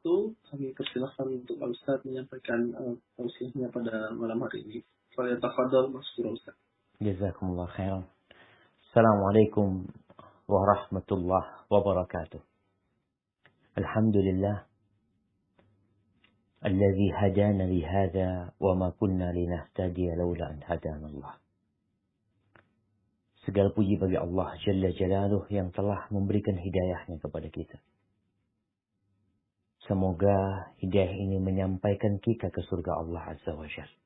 wabarakatuh. Kami persilahkan untuk Pak Ustaz menyampaikan tausiahnya pada malam hari ini. Falyatafadhal mashkura Ustaz. Jazakumullah khairan. Assalamualaikum warahmatullahi wabarakatuh. Alhamdulillah alladzi hadana li hadza wa ma kunna linahtadiya laula an hadana Allah. Segala puji bagi Allah Jalla Jalaluh yang telah memberikan hidayahnya kepada kita. Semoga hidayah ini menyampaikan kita ke surga Allah Azza wa Jalla.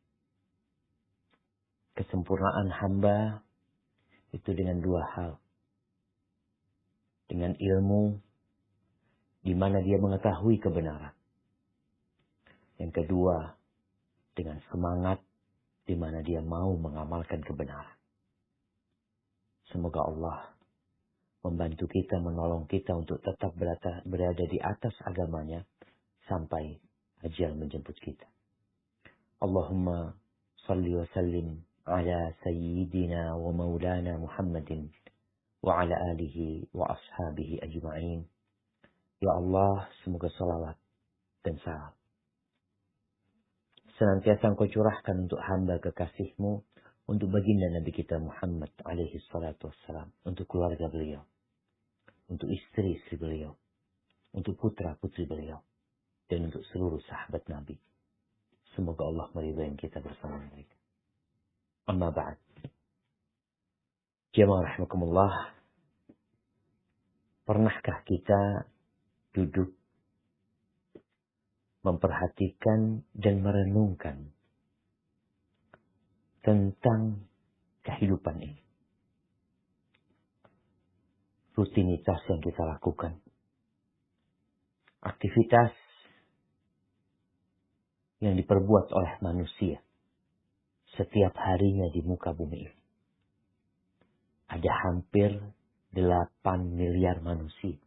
Kesempurnaan hamba itu dengan dua hal. Dengan ilmu di mana dia mengetahui kebenaran. Yang kedua, dengan semangat di mana dia mau mengamalkan kebenaran. Semoga Allah membantu kita, menolong kita untuk tetap berada di atas agamanya sampai ajal menjemput kita. Allahumma salli wa sallim ala sayyidina wa maulana Muhammadin wa ala alihi wa ashabihi ajma'in. Ya Allah, semoga salawat dan salam senantiasa Engkau curahkan untuk hamba kekasih-Mu, untuk baginda Nabi kita Muhammad alaihi salatu wassalam, untuk keluarga beliau, untuk istri-istri beliau, untuk putra-putri beliau, dan untuk seluruh sahabat Nabi. Semoga Allah meridai kita bersama mereka. Amma ba'd. Jamaah rahimakumullah, pernahkah kita duduk memperhatikan dan merenungkan tentang kehidupan ini? Rutinitas yang kita lakukan, aktivitas yang diperbuat oleh manusia setiap harinya di muka bumi ini. Ada hampir 8 miliar manusia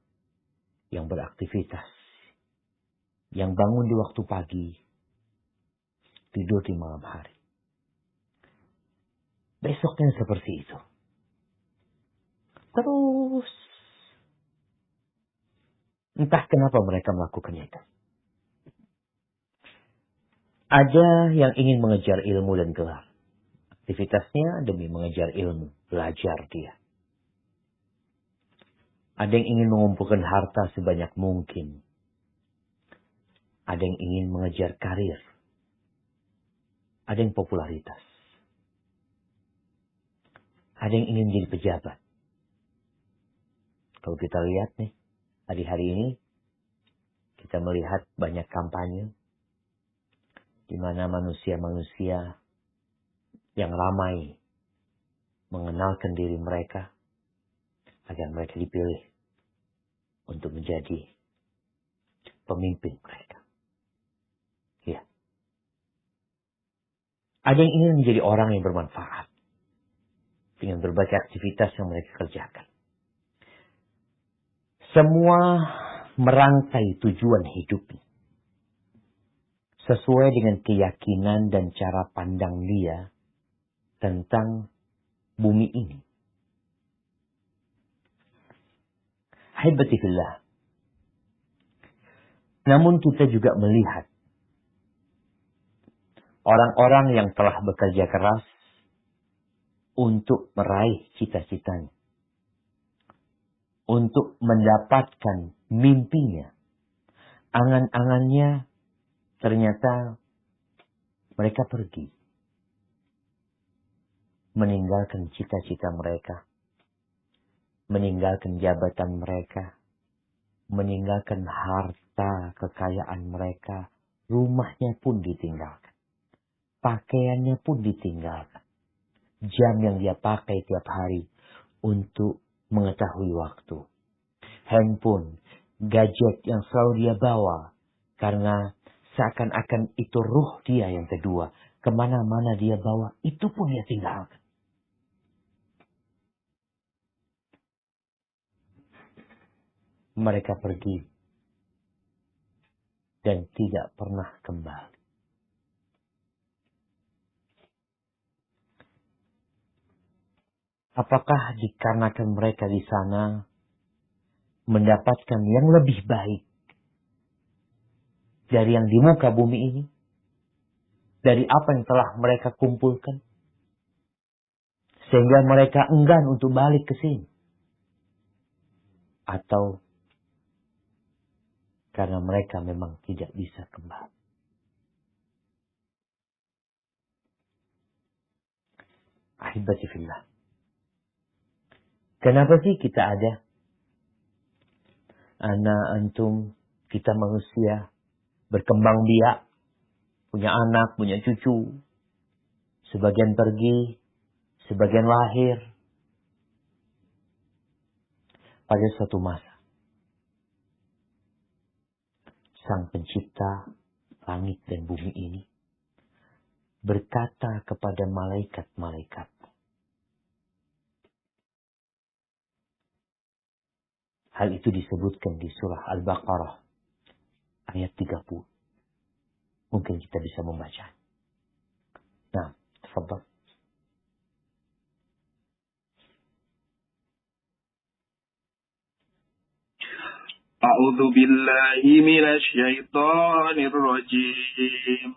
yang beraktivitas, yang bangun di waktu pagi, tidur di malam hari. Besoknya seperti itu. Terus, entah kenapa mereka melakukannya itu. Ada yang ingin mengejar ilmu dan gelar. Aktivitasnya demi mengejar ilmu, belajar dia. Ada yang ingin mengumpulkan harta sebanyak mungkin. Ada yang ingin mengejar karir. Ada yang popularitas. Ada yang ingin menjadi pejabat. Kalau kita lihat nih, hari-hari ini, kita melihat banyak kampanye, di mana manusia-manusia yang ramai mengenalkan diri mereka, agar mereka dipilih untuk menjadi pemimpin mereka. Ya. Ada yang ingin menjadi orang yang bermanfaat dengan berbagai aktivitas yang mereka kerjakan. Semua merangkai tujuan hidup sesuai dengan keyakinan dan cara pandang dia tentang bumi ini. Haibati fillah. Namun kita juga melihat orang-orang yang telah bekerja keras untuk meraih cita-citanya, untuk mendapatkan mimpinya, angan-angannya, ternyata mereka pergi, meninggalkan cita-cita mereka, meninggalkan jabatan mereka, meninggalkan harta kekayaan mereka, rumahnya pun ditinggalkan, pakaiannya pun ditinggalkan, jam yang dia pakai tiap hari untuk mengetahui waktu, handphone, gadget yang selalu dia bawa, karena seakan-akan itu ruh dia yang kedua, kemana-mana dia bawa, itu pun dia tinggalkan. Mereka pergi dan tidak pernah kembali. Apakah dikarenakan mereka di sana mendapatkan yang lebih baik dari yang di muka bumi ini, dari apa yang telah mereka kumpulkan, sehingga mereka enggan untuk balik ke sini. Atau karena mereka memang tidak bisa kembali. Ahibati fillah. Kenapa sih kita ada? Ana, antum, kita manusia berkembang biak, punya anak, punya cucu. Sebagian pergi, sebagian lahir. Pada suatu masa, Sang Pencipta langit dan bumi ini berkata kepada malaikat-malaikat, hal itu disebutkan di surah Al-Baqarah ayat 30. Mungkin kita bisa membaca. Nah, tafadhal. A'udzu billahi minasy syaithanir rajim.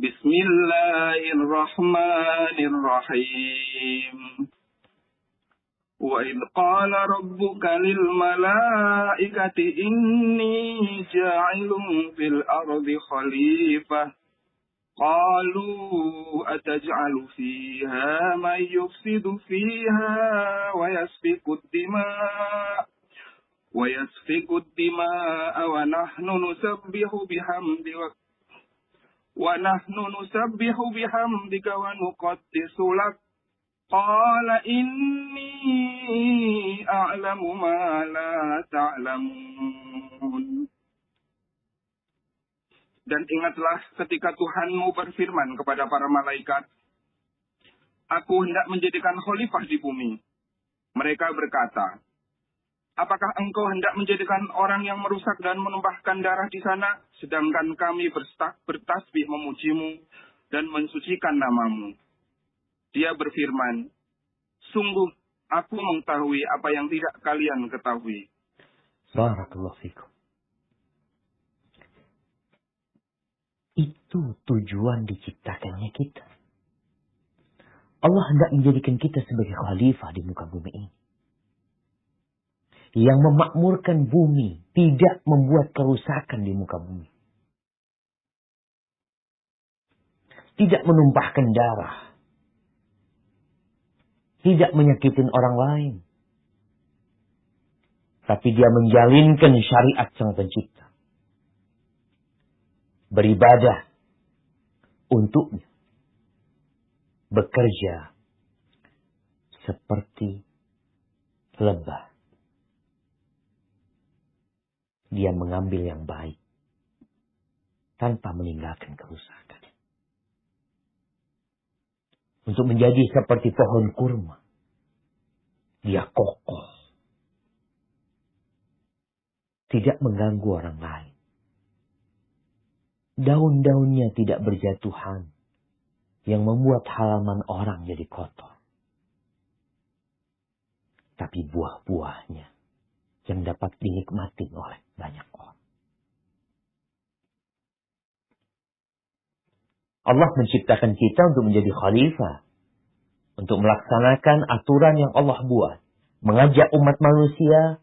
Bismillahirrahmanirrahim. Wa idh qala rabbuka lil malaikati inni ja'ilun fil ardi khalifah. Qalu ataj'alu fiha man yufsidu fiha wa yasfiku ad-dima' وَيَسْفِكُ الدِّمَاءَ وَنَحْنُ نُسَبِّحُ بِحَمْدِكَ وَنُقَدِّسُ لَكَ قَالَ إِنِّي أَعْلَمُ مَا لَا تَعْلَمُونَ. Dan ingatlah ketika Tuhanmu berfirman kepada para malaikat, Aku hendak menjadikan khalifah di bumi. Mereka berkata, apakah engkau hendak menjadikan orang yang merusak dan menumpahkan darah di sana, sedangkan kami bertasbih memujimu dan mensucikan namamu? Dia berfirman, sungguh aku mengetahui apa yang tidak kalian ketahui. Barakallahu fikum. Itu tujuan diciptakannya kita. Allah hendak menjadikan kita sebagai khalifah di muka bumi ini. Yang memakmurkan bumi, tidak membuat kerusakan di muka bumi. Tidak menumpahkan darah. Tidak menyakitin orang lain. Tapi dia menjalinkan syariat Sang Pencipta. Beribadah untuknya. Bekerja seperti lebah. Dia mengambil yang baik tanpa meninggalkan kerusakan. Untuk menjadi seperti pohon kurma. Dia kokoh. Tidak mengganggu orang lain. Daun-daunnya tidak berjatuhan. Yang membuat halaman orang jadi kotor. Tapi buah-buahnya yang dapat dinikmati oleh banyak orang. Allah menciptakan kita untuk menjadi khalifah. Untuk melaksanakan aturan yang Allah buat. Mengajak umat manusia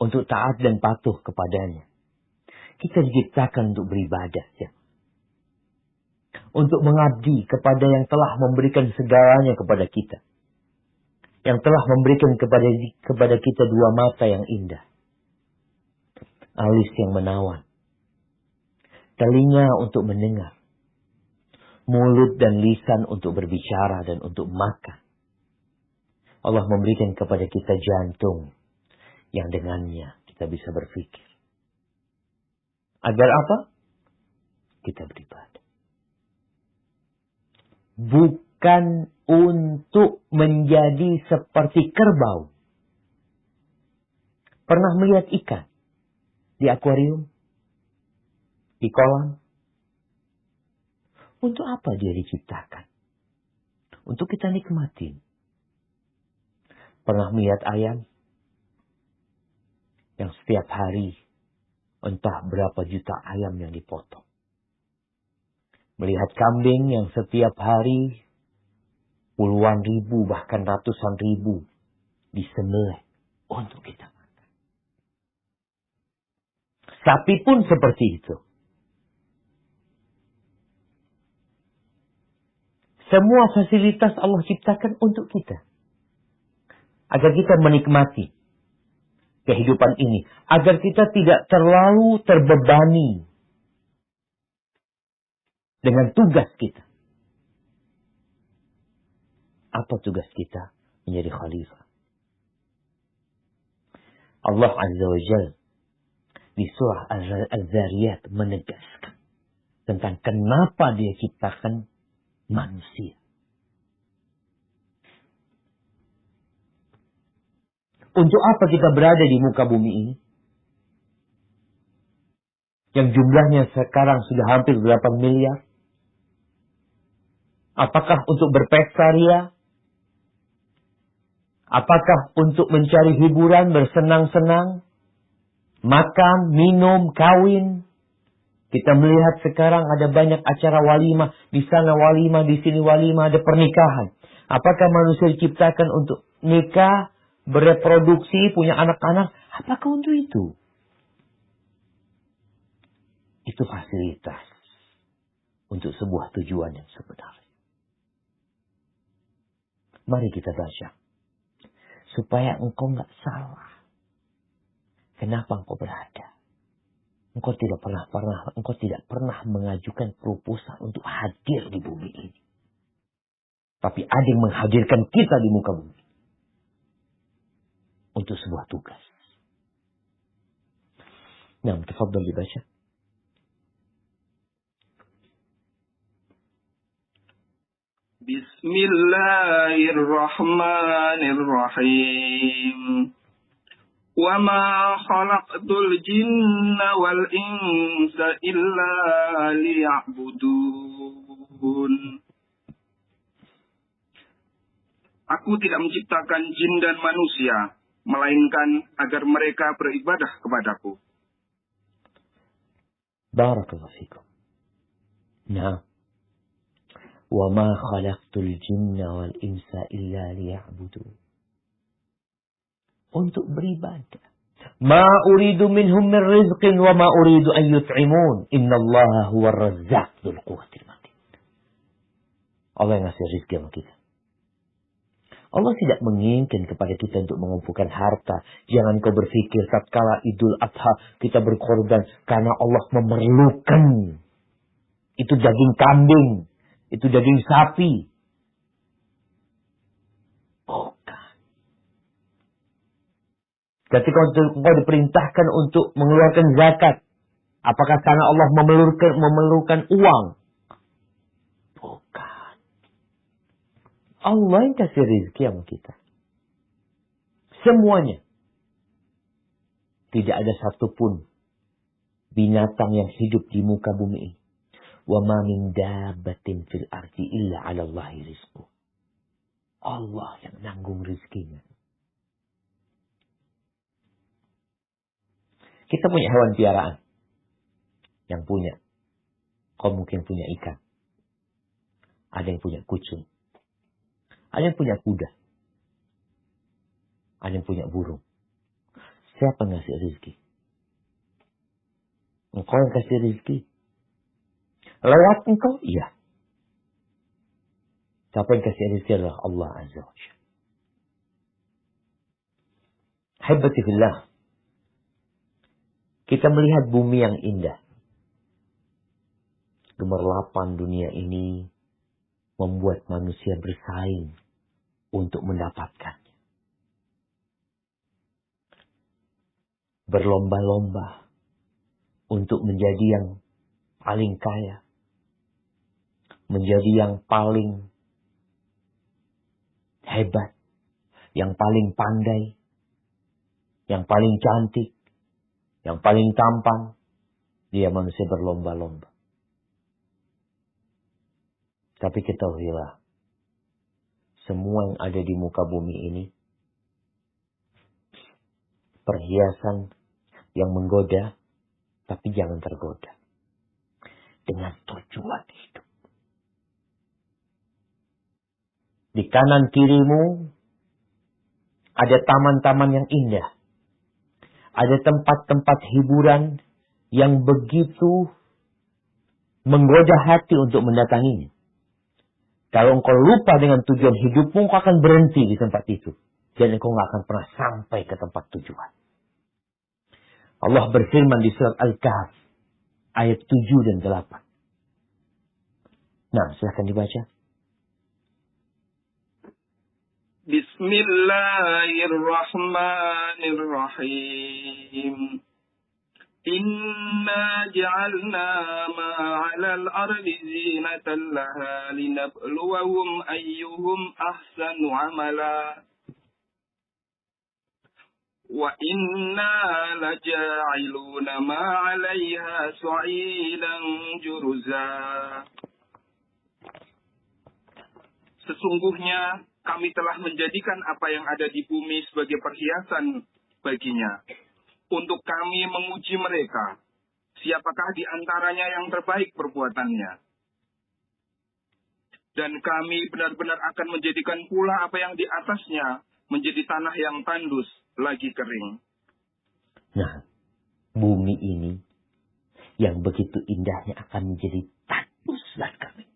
untuk taat dan patuh kepadanya. Kita diciptakan untuk beribadah. Ya. Untuk mengabdi kepada yang telah memberikan segalanya kepada kita. Yang telah memberikan kepada kita dua mata yang indah. Alis yang menawan. Telinga untuk mendengar. Mulut dan lisan untuk berbicara dan untuk makan. Allah memberikan kepada kita jantung. Yang dengannya kita bisa berpikir. Agar apa? Kita beribadah. Bukan untuk menjadi seperti kerbau. Pernah melihat ikan di akuarium? Di kolam? Untuk apa dia diciptakan? Untuk kita nikmatin. Pernah melihat ayam? Yang setiap hari entah berapa juta ayam yang dipotong. Melihat kambing yang setiap hari puluhan ribu bahkan ratusan ribu disembelih untuk kita makan. Sapi pun seperti itu. Semua fasilitas Allah ciptakan untuk kita. Agar kita menikmati kehidupan ini. Agar kita tidak terlalu terbebani dengan tugas kita. Apa tugas kita? Menjadi khalifah. Allah Azza wa Jalla di surah Al-Zariyat menegaskan tentang kenapa dia ciptakan manusia. Untuk apa kita berada di muka bumi ini? Yang jumlahnya sekarang sudah hampir 8 miliar. Apakah untuk berpesta ria? Apakah untuk mencari hiburan, bersenang-senang? Makan, minum, kawin? Kita melihat sekarang ada banyak acara walimah. Di sana walimah, di sini walimah, ada pernikahan. Apakah manusia diciptakan untuk nikah, bereproduksi, punya anak-anak? Apakah untuk itu? Itu fasilitas untuk sebuah tujuan yang sebenarnya. Mari kita baca. Supaya engkau nggak salah. Kenapa engkau berada? Engkau tidak pernah mengajukan proposal untuk hadir di bumi ini. Tapi ada yang menghadirkan kita di muka bumi. Untuk sebuah tugas. Nah, tafadhal dibaca. Bismillahirrahmanirrahim. Wa ma khalaqtul jinna wal insa illa liya'budun. Aku tidak menciptakan jin dan manusia, melainkan agar mereka beribadah kepadaku. Barakallahu fikum. Nah. Wa ma khalaqtul jinna wal insa illa liya'budun. Untuk beribadah. Ma uridu minhum min rizqin wa ma uridu an yut'imun. Innallaha huwar razzaq dzul quwwatil matin. Allah yang ngasih rezeki sama kita. Allah tidak menginginkan kepada kita untuk mengumpulkan harta. Jangan kau berpikir tatkala Idul Adha kita berkorban karena Allah memerlukan. Itu daging kambing. Itu daging sapi. Bukan. Ketika engkau diperintahkan untuk mengeluarkan zakat. Apakah karena Allah memerlukan uang? Bukan. Allah yang kasih rezeki sama kita. Semuanya. Tidak ada satupun binatang yang hidup di muka bumi ini. Wa ma min dabbatin fil ardi illa 'ala Allahi rizquh. Allah yang nanggung rezekinya. Kita punya hewan piaraan. Yang punya. Kau mungkin punya ikan. Ada yang punya kucing. Ada yang punya kuda. Ada yang punya burung. Siapa yang ngasih rezeki? Engkau yang kasih rezeki. Lewat engkau? Iya. Siapa yang kasih rezeki adalah Allah Azza wa Jalla. Haibati fillah. Kita melihat bumi yang indah. Gemerlapan dunia ini membuat manusia bersaing untuk mendapatkannya. Berlomba-lomba untuk menjadi yang paling kaya. Menjadi yang paling hebat, yang paling pandai, yang paling cantik, yang paling tampan. Dia manusia berlomba-lomba. Tapi ketahuilah, semua yang ada di muka bumi ini, perhiasan yang menggoda, Tapi jangan tergoda dengan tujuan hidup. Di kanan kirimu ada taman-taman yang indah. Ada tempat-tempat hiburan yang begitu menggoda hati untuk mendatanginya. Kalau engkau lupa dengan tujuan hidupmu, engkau akan berhenti di tempat itu. Dan engkau nggak akan pernah sampai ke tempat tujuan. Allah berfirman di surat Al-Kahf ayat 7 dan 8. Nah, silahkan dibaca. Bismillahirrahmanirrahim. Inna ja'alna ma'alal ardi zinatan laha linabluwahum ayyuhum ahsanu amala. Wa inna laja'iluna ma'alaiha sa'idan juruza. Sesungguhnya kami telah menjadikan apa yang ada di bumi sebagai perhiasan baginya. Untuk kami menguji mereka, siapakah di antaranya yang terbaik perbuatannya. Dan kami benar-benar akan menjadikan pula apa yang di atasnya menjadi tanah yang tandus lagi kering. Nah, bumi ini yang begitu indahnya akan menjadi tandus dan kering.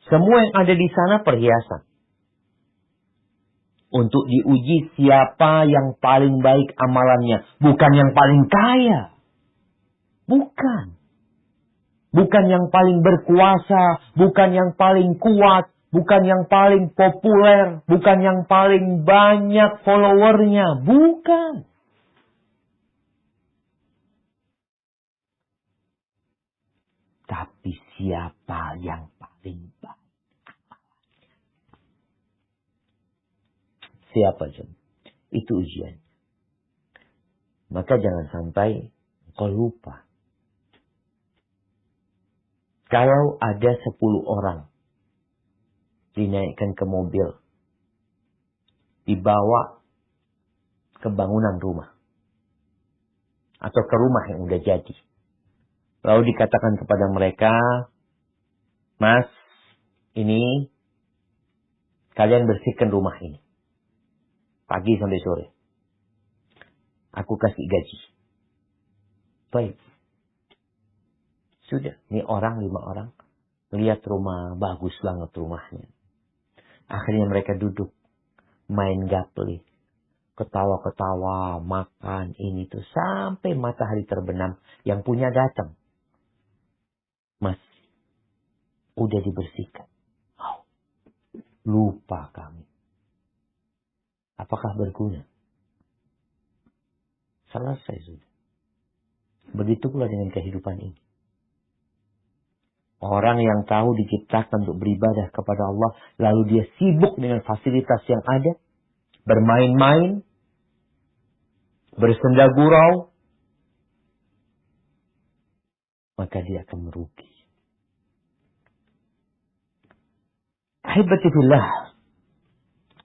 Semua yang ada di sana perhiasan. Untuk diuji siapa yang paling baik amalannya. Bukan yang paling kaya. Bukan. Bukan yang paling berkuasa. Bukan yang paling kuat. Bukan yang paling populer. Bukan yang paling banyak followernya. Bukan. Tapi siapa yang paling baik? Siapa saja. Itu ujian. Maka jangan sampai kau lupa. Kalau ada 10 orang dinaikkan ke mobil, dibawa ke bangunan rumah, atau ke rumah yang udah jadi. Lalu dikatakan kepada mereka, Mas, ini kalian bersihkan rumah ini. Pagi sampai sore. Aku kasih gaji. Baik. Sudah. Ini 5 orang. Lihat rumah. Bagus banget rumahnya. Akhirnya mereka duduk. Main gaple. Ketawa-ketawa. Makan. Ini tuh. Sampai matahari terbenam. Yang punya datang. Mas. Udah dibersihkan. Oh, lupa kami. Apakah berguna? Selesai sudah. Begitu pula dengan kehidupan ini. Orang yang tahu diciptakan untuk beribadah kepada Allah, lalu dia sibuk dengan fasilitas yang ada, bermain-main, bersenda gurau, maka dia akan merugi. Ahibatifillah.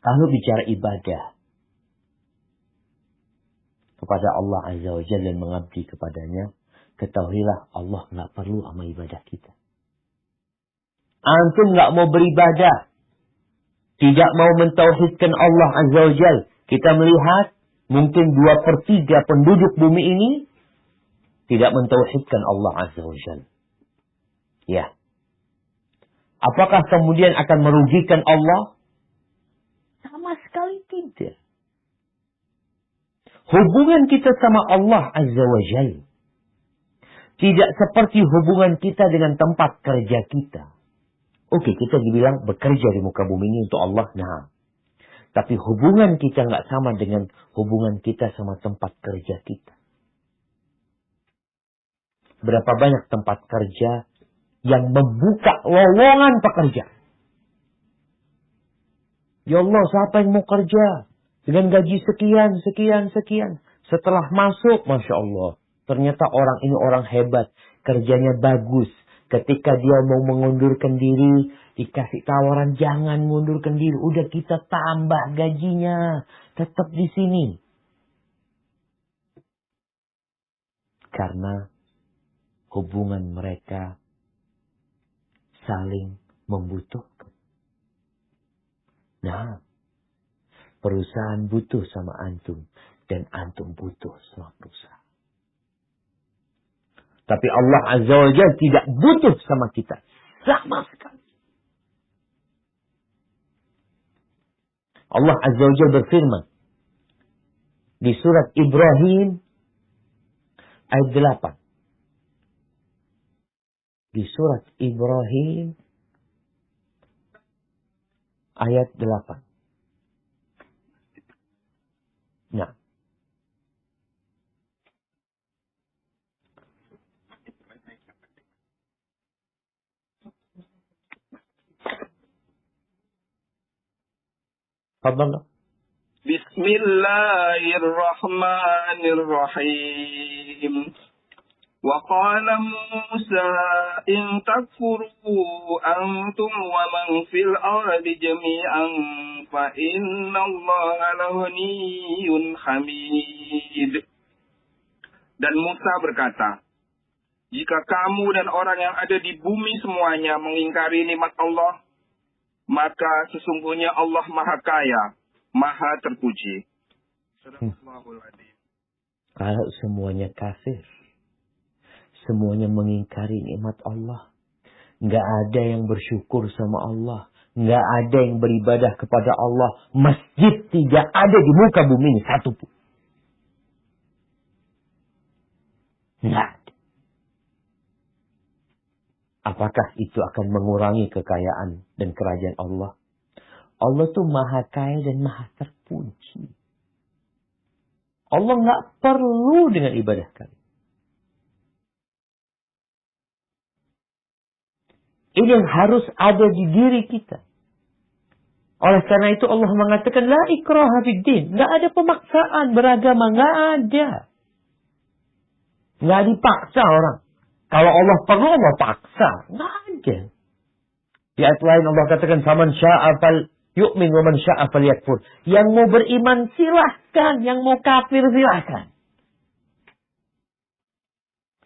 Kalau bicara ibadah kepada Allah Azza wa Jalla dan mengabdi kepadanya, ketahuilah Allah nggak perlu sama ibadah kita. Antum nggak mau beribadah, tidak mau mentauhidkan Allah Azza wa Jalla. Kita melihat mungkin 2/3 penduduk bumi ini tidak mentauhidkan Allah Azza wa Jalla. Ya. Apakah kemudian akan merugikan Allah? Sama sekali tidak. Hubungan kita sama Allah Azza wa Jalla tidak seperti hubungan kita dengan tempat kerja kita. Oke, kita dibilang bekerja di muka bumi ini untuk Allah. Nah, tapi hubungan kita nggak sama dengan hubungan kita sama tempat kerja kita. Berapa banyak tempat kerja yang membuka lowongan pekerja? Ya Allah, siapa yang mau kerja? Dengan gaji sekian. Setelah masuk, Masya Allah. Ternyata orang ini orang hebat. Kerjanya bagus. Ketika dia mau mengundurkan diri, dikasih tawaran, jangan mengundurkan diri. Udah kita tambah gajinya. Tetap di sini. Karena hubungan mereka saling membutuhkan. Nah, perusahaan butuh sama antum. Dan antum butuh sama perusahaan. Tapi Allah Azza wa Jalla tidak butuh sama kita. Sama sekali. Allah Azza wa Jalla berfirman. Di surat Ibrahim. Ayat 8. Di surat Ibrahim. Ayat 8. Nah. Fadhal. Bismillahirrahmanirrahim. Wa qala Musa in takfuru antum wa man fil ardi jami'an fa inna Allaha laghaniyyun hamid. Dan Musa berkata, jika kamu dan orang yang ada di bumi semuanya mengingkari nikmat Allah, maka sesungguhnya Allah Maha Kaya, Maha Terpuji. Kalau semuanya kafir, semuanya mengingkari nikmat Allah, nggak ada yang bersyukur sama Allah, nggak ada yang beribadah kepada Allah, masjid tidak ada di muka bumi ini satu pun. Nggak ada. Apakah itu akan mengurangi kekayaan dan kerajaan Allah? Allah tuh Maha Kaya dan Maha Terpuji. Allah nggak perlu dengan ibadah kalian. Ini yang harus ada di diri kita. Oleh karena itu Allah mengatakan la ikraha fid din. Nggak ada pemaksaan beragama, nggak ada. Nggak dipaksa orang. Kalau Allah perlu, Allah paksa. Nggak ada. Di ayat lain Allah katakan, faman sya'a fal yu'min wa man sya'a fal yakfur. Yang mau beriman silahkan, yang mau kafir silahkan.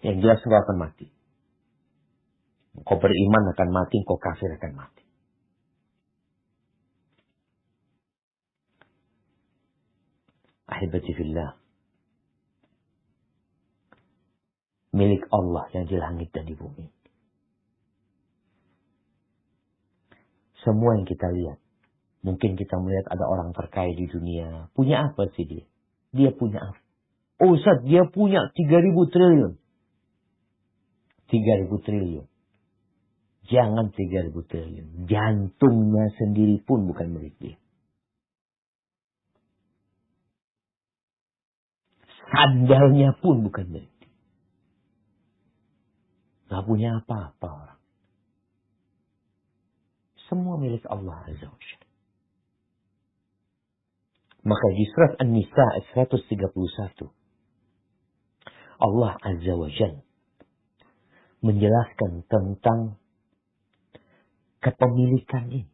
Yang jelas engkau akan mati. Engkau beriman akan mati, engkau kafir akan mati. Ahibati fillah. Milik Allah yang di langit dan di bumi. Semua yang kita lihat. Mungkin kita melihat ada orang terkaya di dunia. Punya apa sih dia? Dia punya apa? Oh Ustaz, dia punya 3.000 triliun. 3.000 triliun. Jangan 3.000 triliun. Jantungnya sendiri pun bukan milik dia. Sandalnya pun bukan milik dia. Gak punya apa-apa orang. Semua milik Allah Azza wa Jalla. Maka di surat An-Nisa 131. Allah Azza wa Jalla menjelaskan tentang kepemilikan ini.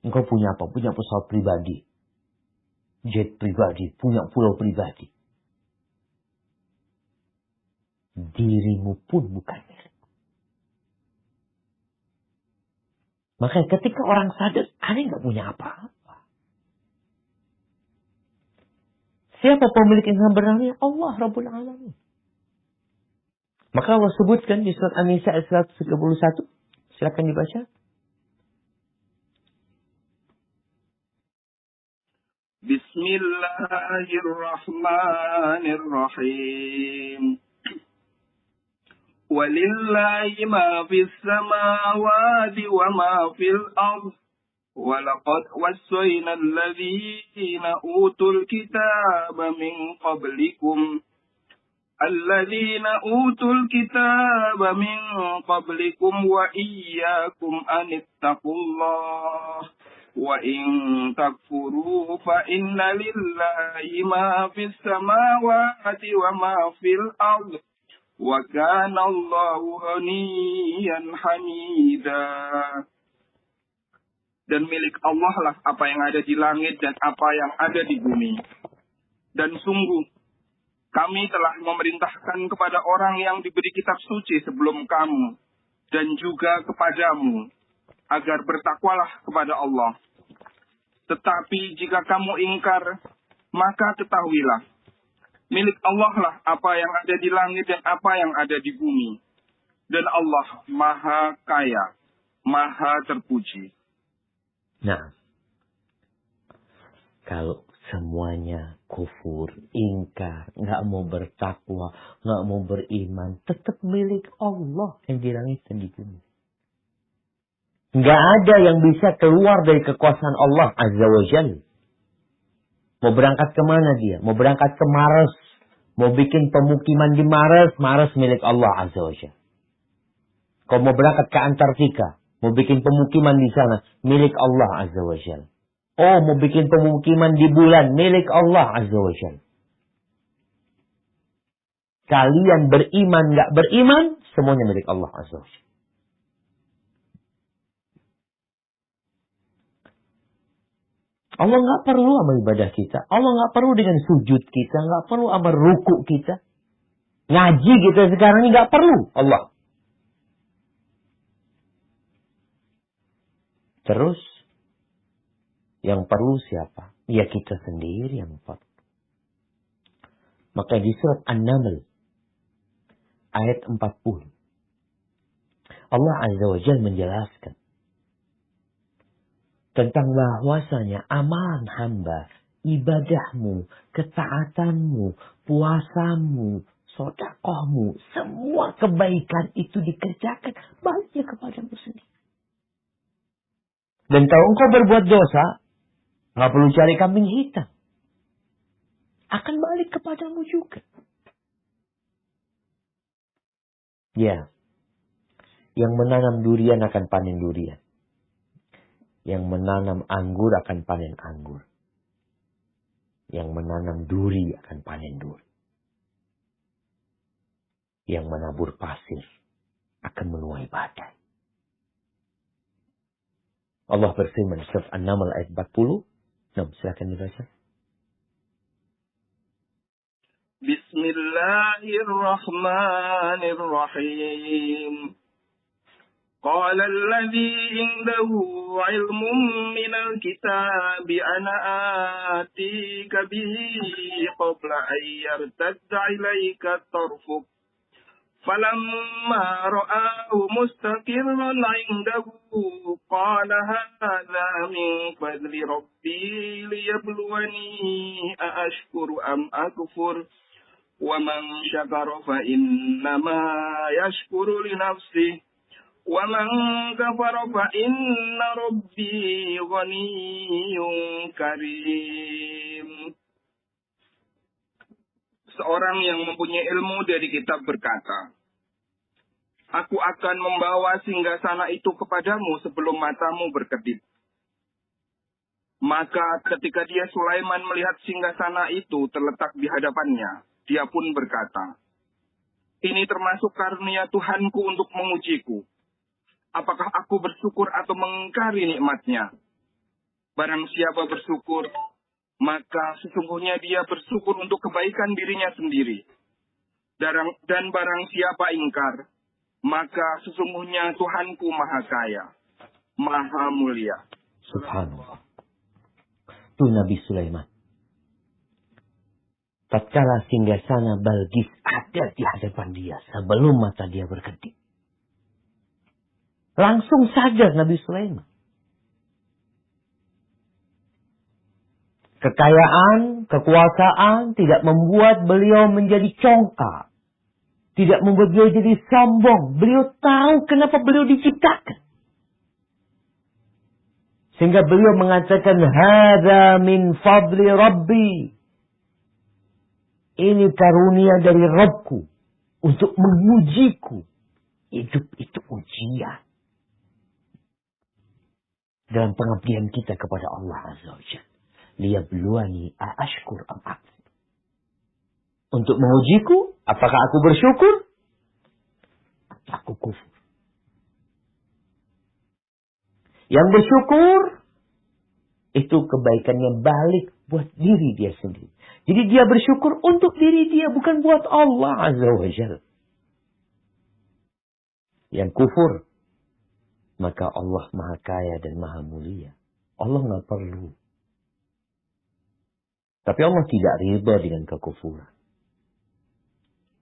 Engkau punya apa? Punya pesawat pribadi. Jet pribadi. Punya pulau pribadi. Dirimu pun bukan milik. Maka ketika orang sadar, aneh gak punya apa-apa. Siapa pemilik yang sebenarnya? Allah Rabbul Alamin. Maka Allah sebutkan di surat An-Nisa 131. Silakan dibaca. Bismillahirrahmanirrahim. Walillahi ma fis samawati wa ma fil ardh. Walaqad wassayna alladhina utul kitaba min qablikum. Alladhina utul kitaba min qablikum wa iyyakum anittaqullah. Wa in takfuru fa inna lillahi ma fis samawati wa ma fil ardh. Wa kana Allahu ghaniyan hamida. Dan milik Allah lah apa yang ada di langit dan apa yang ada di bumi. Dan sungguh, Kami telah memerintahkan kepada orang yang diberi kitab suci sebelum kamu, dan juga kepadamu, agar bertakwalah kepada Allah. Tetapi jika kamu ingkar, maka ketahuilah, milik Allah lah apa yang ada di langit dan apa yang ada di bumi. Dan Allah Maha Kaya, Maha Terpuji. Nah, kalau semuanya kufur, ingkar, nggak mau bertakwa, nggak mau beriman, tetap milik Allah yang di langit dan di bumi. Nggak ada yang bisa keluar dari kekuasaan Allah Azza wa Jalla. Mau berangkat kemana dia? Mau berangkat ke Mars, mau bikin pemukiman di Mars, Mars milik Allah Azza wa Jalla. Kalau mau berangkat ke Antartika, mau bikin pemukiman di sana, milik Allah Azza wa Jalla. Oh, mau bikin pemukiman di bulan, milik Allah Azza wa Jalla. Kalian beriman, nggak beriman, semuanya milik Allah Azza wa Jalla. Allah nggak perlu sama ibadah kita. Allah nggak perlu dengan sujud kita, nggak perlu sama ruku kita. Ngaji kita sekarang ini nggak perlu Allah. Terus yang perlu siapa? Ya kita sendiri yang perlu. Maka di surat An-Naml ayat 40 Allah Azza wa Jalla menjelaskan tentang bahwasanya amalan hamba, ibadahmu, ketaatanmu, puasamu, sedekahmu, semua kebaikan itu dikerjakan baliknya kepadamu sendiri. Dan kalau engkau berbuat dosa, nggak perlu cari kambing hitam. Akan balik kepadamu juga. Ya. Yang menanam durian akan panen durian. Yang menanam anggur akan panen anggur. Yang menanam duri akan panen duri. Yang menabur pasir akan menuai badai. Allah berfirman surat An-Naml ayat 40. Silakan dibaca. Bismillahirrahmanirrahim. قال الذي عنده علم من الكتاب أنا آتيك به قبل أن يرتد إليك طرفك فلما رآه مستقرا عنده قال هذا من فضل ربي ليبلوني أأشكر أم أكفر ومن شكر فإنما يشكر لنفسه وَمَنْ كَفَرَ فَإِنَّ رَبِّي غَنِيٌّ كَرِيمٌ. Seorang yang mempunyai ilmu dari kitab berkata, Aku akan membawa singgasana itu kepadamu sebelum matamu berkedip. Maka ketika dia Sulaiman melihat singgasana itu terletak di hadapannya, dia pun berkata, Ini termasuk karunia Tuhanku untuk mengujiku. Apakah aku bersyukur atau mengingkari nikmatnya? Barang siapa bersyukur, maka sesungguhnya dia bersyukur untuk kebaikan dirinya sendiri. Dan barang siapa ingkar, maka sesungguhnya Tuhanku Maha Kaya, Maha Mulia. Subhanallah. Itu Nabi Sulaiman. Tatkala singgasana Balqis ada di hadapan dia sebelum mata dia berkedip. Langsung saja Nabi Sulaiman. Kekayaan, kekuasaan tidak membuat beliau menjadi congkak. Tidak membuat beliau jadi sombong. Beliau tahu kenapa beliau diciptakan. Sehingga beliau mengatakan, Hada min fadli Rabbi. Ini karunia dari Rabbku. Untuk mengujiku. Hidup itu ujian. Dalam pengabdian kita kepada Allah Azza wa Jalla. Liyabluwani aashkur am akfur. Untuk mengujiku, apakah aku bersyukur? Atau aku kufur. Yang bersyukur, itu kebaikannya balik buat diri dia sendiri. Jadi dia bersyukur untuk diri dia, bukan buat Allah Azza wa Jalla. Yang kufur, maka Allah Maha Kaya dan Maha Mulia. Allah nggak perlu. Tapi Allah tidak ridha dengan kekufuran.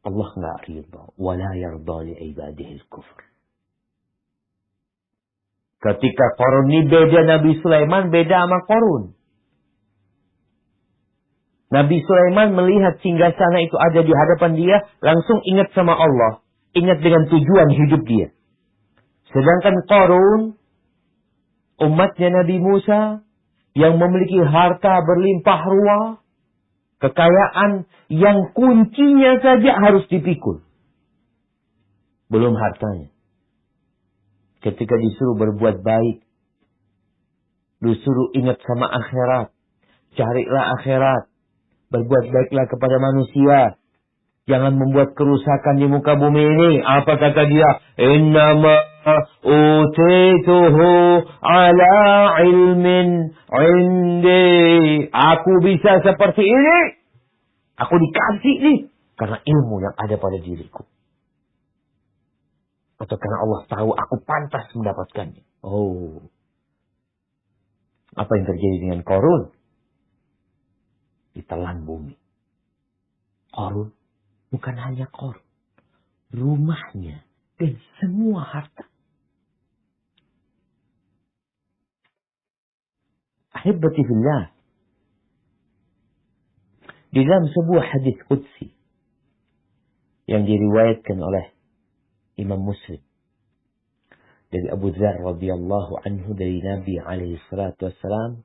Allah nggak ridha. Wala yarda li ibadihil kufur. Ketika Qarun ini beda Nabi Sulaiman, beda sama Qarun. Nabi Sulaiman melihat singgasana itu ada di hadapan dia, langsung ingat sama Allah. Ingat dengan tujuan hidup dia. Sedangkan Qarun, umatnya Nabi Musa, yang memiliki harta berlimpah ruah, kekayaan yang kuncinya saja harus dipikul. Belum hartanya. Ketika disuruh berbuat baik, disuruh ingat sama akhirat, carilah akhirat, berbuat baiklah kepada manusia, jangan membuat kerusakan di muka bumi ini. Apa kata dia? Innama utituhu ala ilmin indi. Aku bisa seperti ini. Aku dikasih nih. Karena ilmu yang ada pada diriku. Atau karena Allah tahu aku pantas mendapatkannya. Oh. Apa yang terjadi dengan Qarun? Ditelan bumi. Qarun bukan hanya Qarun. Rumahnya dan semua harta. Ahibati fillah. Di dalam sebuah hadis qudsi yang diriwayatkan oleh Imam Muslim dari Abu Dzar radhiyallahu anhu dari Nabi alaihi salatu wassalam,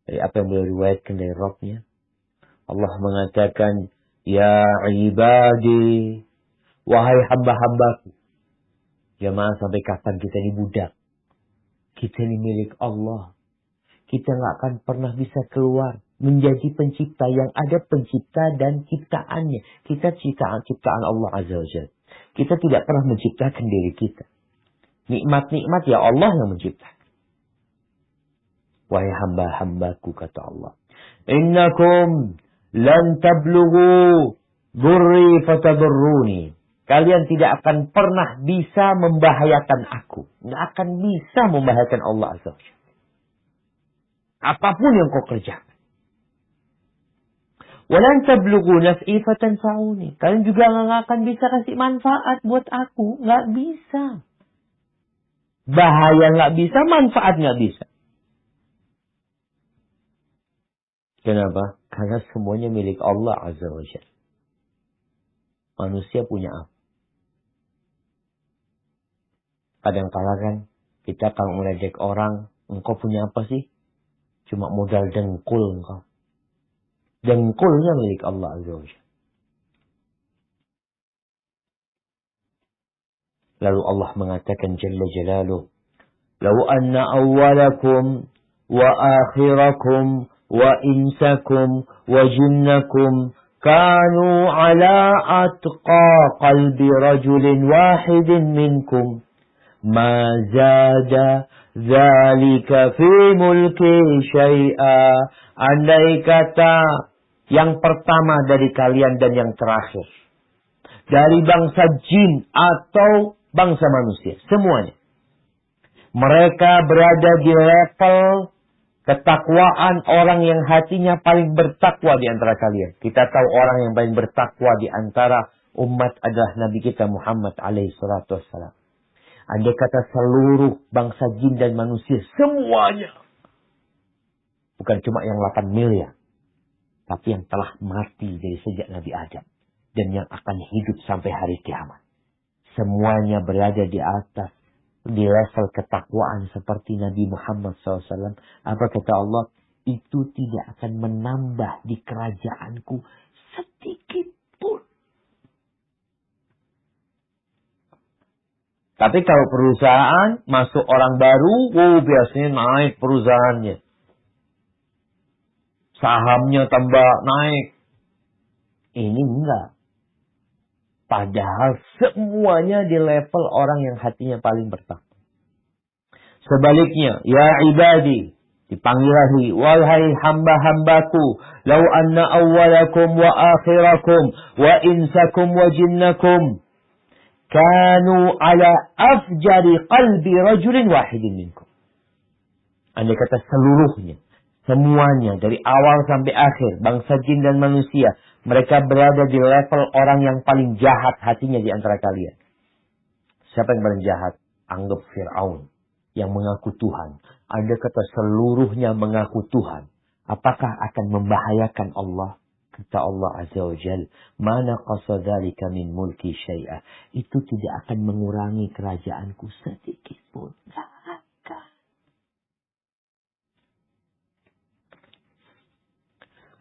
dari apa yang beliau riwayatkan dari Rabbnya, Allah mengatakan, ya ibadi, wahai hamba-hambaku. Jamaah, sampai kapan kita ini budak? Kita ini milik Allah. Kita nggak akan pernah bisa keluar menjadi pencipta. Yang ada pencipta dan ciptaannya. Kita ciptaan Allah Azza wa Jalla. Kita tidak pernah menciptakan diri kita. Nikmat-nikmat ya Allah yang menciptakan. Wahai hamba-hambaku, kata Allah, innakum lan tablughu dhurri fatadurruni. Kalian tidak akan pernah bisa membahayakan aku. Nggak akan bisa membahayakan Allah Azza wa Jalla. Apapun yang kau kerjakan. Walan tablughu naf'i fatanfa'uni. Kalian juga nggak akan bisa kasih manfaat buat aku. Nggak bisa. Bahaya nggak bisa, manfaat nggak bisa. Kenapa? Karena semuanya milik Allah Azza wa Jalla. Manusia punya apa? Kadang-kala kan kita kalau meledek orang, engkau punya apa sih? Cuma modal dengkul engkau. Dengkulnya milik Allah Azza wa Jalla. Lalu Allah mengatakan Jalla Jalaluh, "Lau anna awwalakum wa akhirakum wa insakum wa jinnakum kanu ala atqa qalbi rajulin wahidin minkum ma zada dzalika fi mulki syai'a." Andai kata yang pertama dari kalian dan yang terakhir, dari bangsa jin atau bangsa manusia, semuanya, mereka berada di level ketakwaan orang yang hatinya paling bertakwa di antara kalian. Kita tahu orang yang paling bertakwa di antara umat adalah Nabi kita Muhammad alaihi salatu wassalam. Andai kata seluruh bangsa jin dan manusia, semuanya, bukan cuma yang 8 miliar, tapi yang telah mati dari sejak Nabi Adam dan yang akan hidup sampai hari kiamat, semuanya berada di atas, di level ketakwaan seperti Nabi Muhammad SAW. Apa kata Allah? Itu tidak akan menambah di kerajaanku sedikit pun. Tapi kalau perusahaan masuk orang baru, biasanya naik perusahaannya. Sahamnya tambah naik. Ini enggak. Padahal semuanya di level orang yang hatinya paling bertakwa. Sebaliknya, ya ibadi, Dipanggil lagi, wahai hamba-hambaku, lau anna awwalakum wa akhirakum wa insakum wa jinnakum kanu ala afjari qalbi rajulin wahidin minkum. Andai kata seluruhnya, semuanya dari awal sampai akhir, bangsa jin dan manusia, mereka berada di level orang yang paling jahat hatinya di antara kalian. Siapa yang paling jahat? Anggap Fir'aun yang mengaku Tuhan. Ada kata seluruhnya mengaku Tuhan. Apakah akan membahayakan Allah? Kata Allah Azza wa Jal, mana qasadhalika min mulki syai'ah. Itu tidak akan mengurangi kerajaanku sedikit pun. Tidak akan.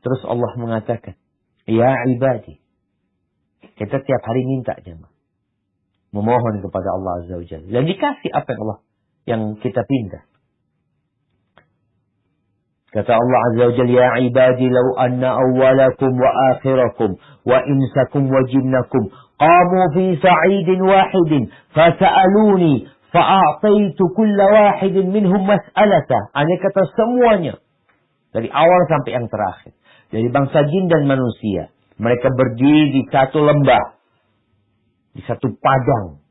Terus Allah mengatakan, ya ibadi. Kita tiap hari minta jemaah. Memohon kepada Allah Azza wa Jal. Dan dikasih apa yang Allah yang kita pinta. Kata Allah Azza wa Jalla, ya ibadi law anna awwalakum wa akhirakum wa insakum wa jinnakum qamu fi sa'idin wahidin fasa'aluni fa'a'taitu kulla wahidin minhum mas'alata. Hanya kata semuanya. Dari awal sampai yang terakhir. Dari bangsa jin dan manusia. Mereka berdiri di satu lembah. Di satu padang.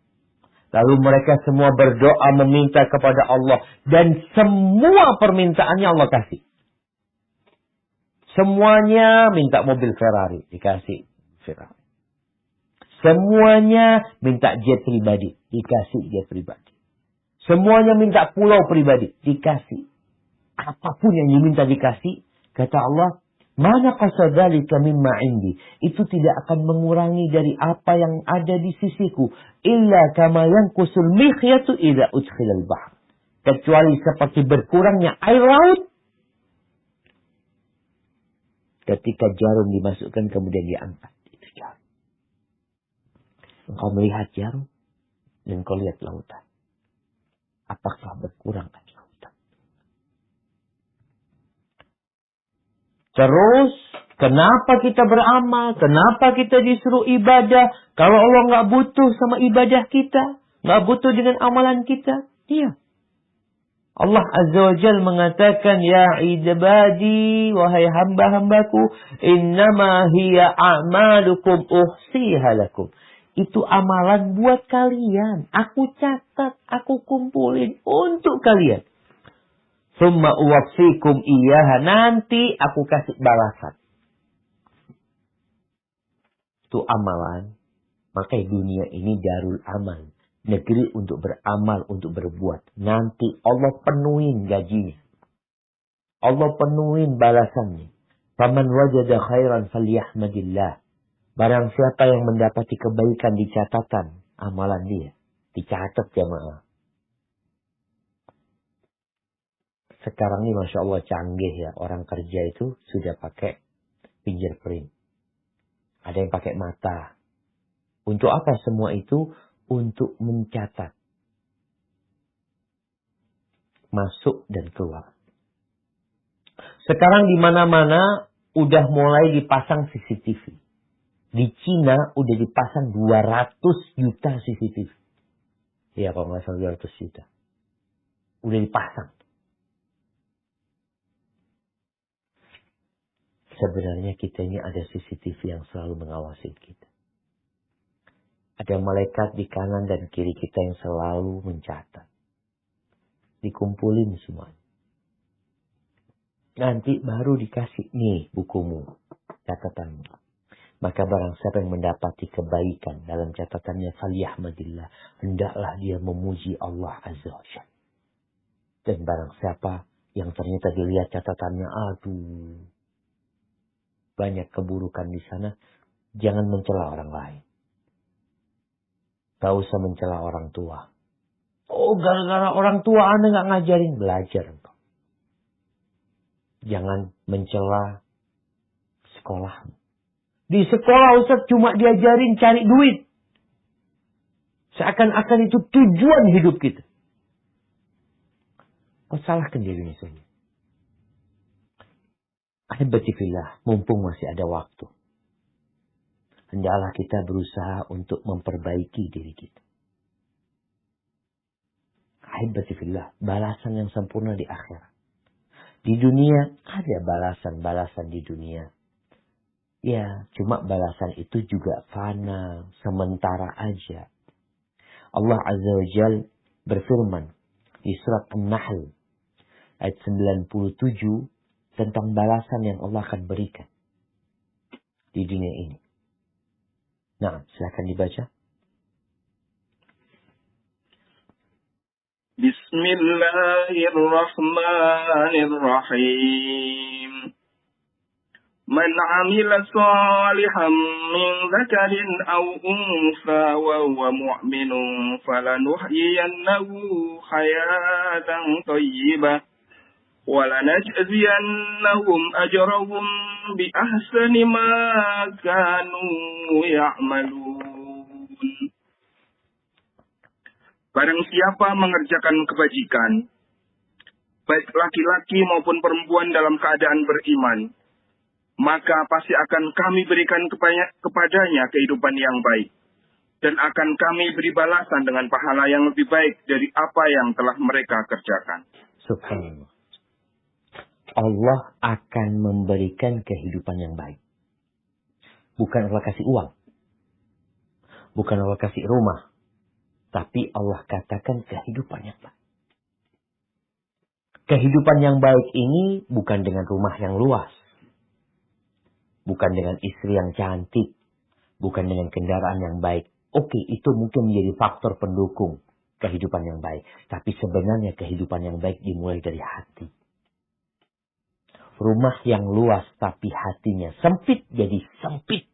Lalu mereka semua berdoa meminta kepada Allah. Dan semua permintaannya Allah kasih. Semuanya minta mobil Ferrari. Dikasih Ferrari. Semuanya minta jet pribadi. Dikasih jet pribadi. Semuanya minta pulau pribadi. Dikasih. Apapun yang diminta dikasih. Kata Allah, mana qasadhalika mimma indi. Itu tidak akan mengurangi dari apa yang ada di sisiku. Illa kama yanqusul mikhyatu idza udkhilal bahr. Kecuali seperti berkurangnya air laut. Ketika jarum dimasukkan kemudian diangkat. Itu jarum. Engkau melihat jarum. Dan engkau lihat lautan. Apakah berkurang air lautan? Terus, kenapa kita beramal? Kenapa kita disuruh ibadah? Kalau Allah nggak butuh sama ibadah kita. Nggak butuh dengan amalan kita. Iya. Allah Azza wa Jal mengatakan, ya ibadi, wahai hamba-hambaku, innama hiya a'malukum uhsiha lakum. Itu amalan buat kalian. Aku catat, aku kumpulin untuk kalian. Summa uwaffikum iyaha. Nanti aku kasih balasan. Itu amalan. Maka dunia ini darul amal. Negeri untuk beramal, untuk berbuat. Nanti Allah penuhin gajinya. Allah penuhin balasannya. Faman wajada khairan falyahmadillah. Barang siapa yang mendapati kebaikan di catatan amalan dia. Dicatat jemaah. Sekarang ini Masya Allah canggih ya. Orang kerja itu sudah pakai fingerprint. Ada yang pakai mata. Untuk apa semua itu? Untuk mencatat. Masuk dan keluar. Sekarang di mana-mana udah mulai dipasang CCTV. Di Cina udah dipasang 200 juta CCTV. Iya kalau nggak salah 200 juta. Udah dipasang. Sebenarnya kita ini ada CCTV yang selalu mengawasi kita. Ada malaikat di kanan dan kiri kita yang selalu mencatat. Dikumpulin semua. Nanti baru dikasih, nih bukumu, catatanmu. Maka barang siapa yang mendapati kebaikan dalam catatannya, falyahmadillah. Hendaklah dia memuji Allah Azza wa Jalla. Dan barang siapa yang ternyata dilihat catatannya, aduh, banyak keburukan di sana, jangan mencela orang lain. Gak usah mencela orang tua. Oh, gara-gara orang tua Anda gak ngajarin. Belajar engkau. Jangan mencela sekolah. Di sekolah Ustaz cuma diajarin cari duit. Seakan-akan itu tujuan hidup kita. Kau salahkan dirinya saja. Ahibati fillah, mumpung masih ada waktu. Hendaklah kita berusaha untuk memperbaiki diri kita. Ahibati fillah, balasan yang sempurna di akhirat. Di dunia ada balasan-balasan di dunia. Ya, cuma balasan itu juga fana, sementara aja. Allah Azza wa Jal berfirman di surat An-Nahl ayat 97 tentang balasan yang Allah akan berikan di dunia ini. Nah, silakan dibaca. Bismillahirrahmanirrahim. Man 'amila shalihan min dzakarin aw untha wa huwa mu'minun falanuhyiyannahu hayatan thayyibah wa lanajziyannahum ajrahum bi ahsani ma kanu ya'malun. Barang siapa mengerjakan kebajikan, baik laki-laki maupun perempuan dalam keadaan beriman, maka pasti akan kami berikan kepadanya kehidupan yang baik. Dan akan kami beri balasan dengan pahala yang lebih baik dari apa yang telah mereka kerjakan. Subhanallah. Allah akan memberikan kehidupan yang baik. Bukan Allah kasih uang. Bukan Allah kasih rumah. Tapi Allah katakan kehidupan yang baik. Kehidupan yang baik ini bukan dengan rumah yang luas. Bukan dengan istri yang cantik. Bukan dengan kendaraan yang baik. Oke, itu mungkin menjadi faktor pendukung kehidupan yang baik. Tapi sebenarnya kehidupan yang baik dimulai dari hati. Rumah yang luas tapi hatinya sempit jadi sempit.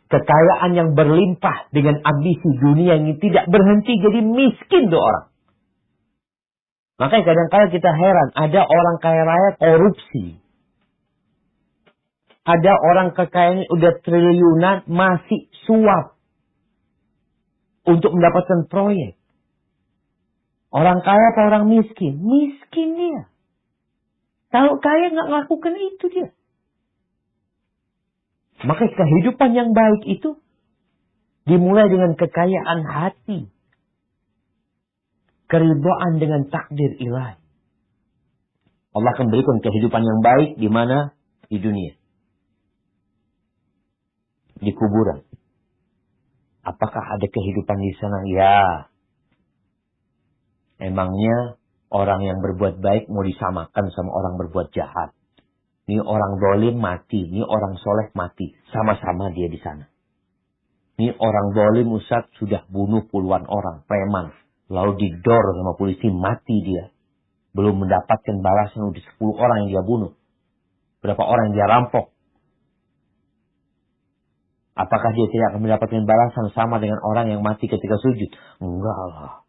Kekayaan yang berlimpah dengan ambisi dunia ini tidak berhenti jadi miskin tuh orang. Makanya kadang-kadang kita heran, ada orang kaya raya korupsi. Ada orang kekayaannya udah triliunan masih suap untuk mendapatkan proyek. Orang kaya atau orang miskin? Miskin dia. Kalau kaya nggak melakukan itu dia. Maka kehidupan yang baik itu dimulai dengan kekayaan hati. Keridhaan dengan takdir ilahi. Allah akan berikan kehidupan yang baik di mana? Di dunia. Di kuburan. Apakah ada kehidupan di sana? Ya. Emangnya orang yang berbuat baik mau disamakan sama orang berbuat jahat. Ini orang zalim mati, ini orang soleh mati. Sama-sama dia di sana. Ini orang zalim Ustaz sudah bunuh puluhan orang, preman. Lalu didor sama polisi, mati dia. Belum mendapatkan balasan udah 10 orang yang dia bunuh. Berapa orang yang dia rampok. Apakah dia tidak akan mendapatkan balasan sama dengan orang yang mati ketika sujud? Enggak lah.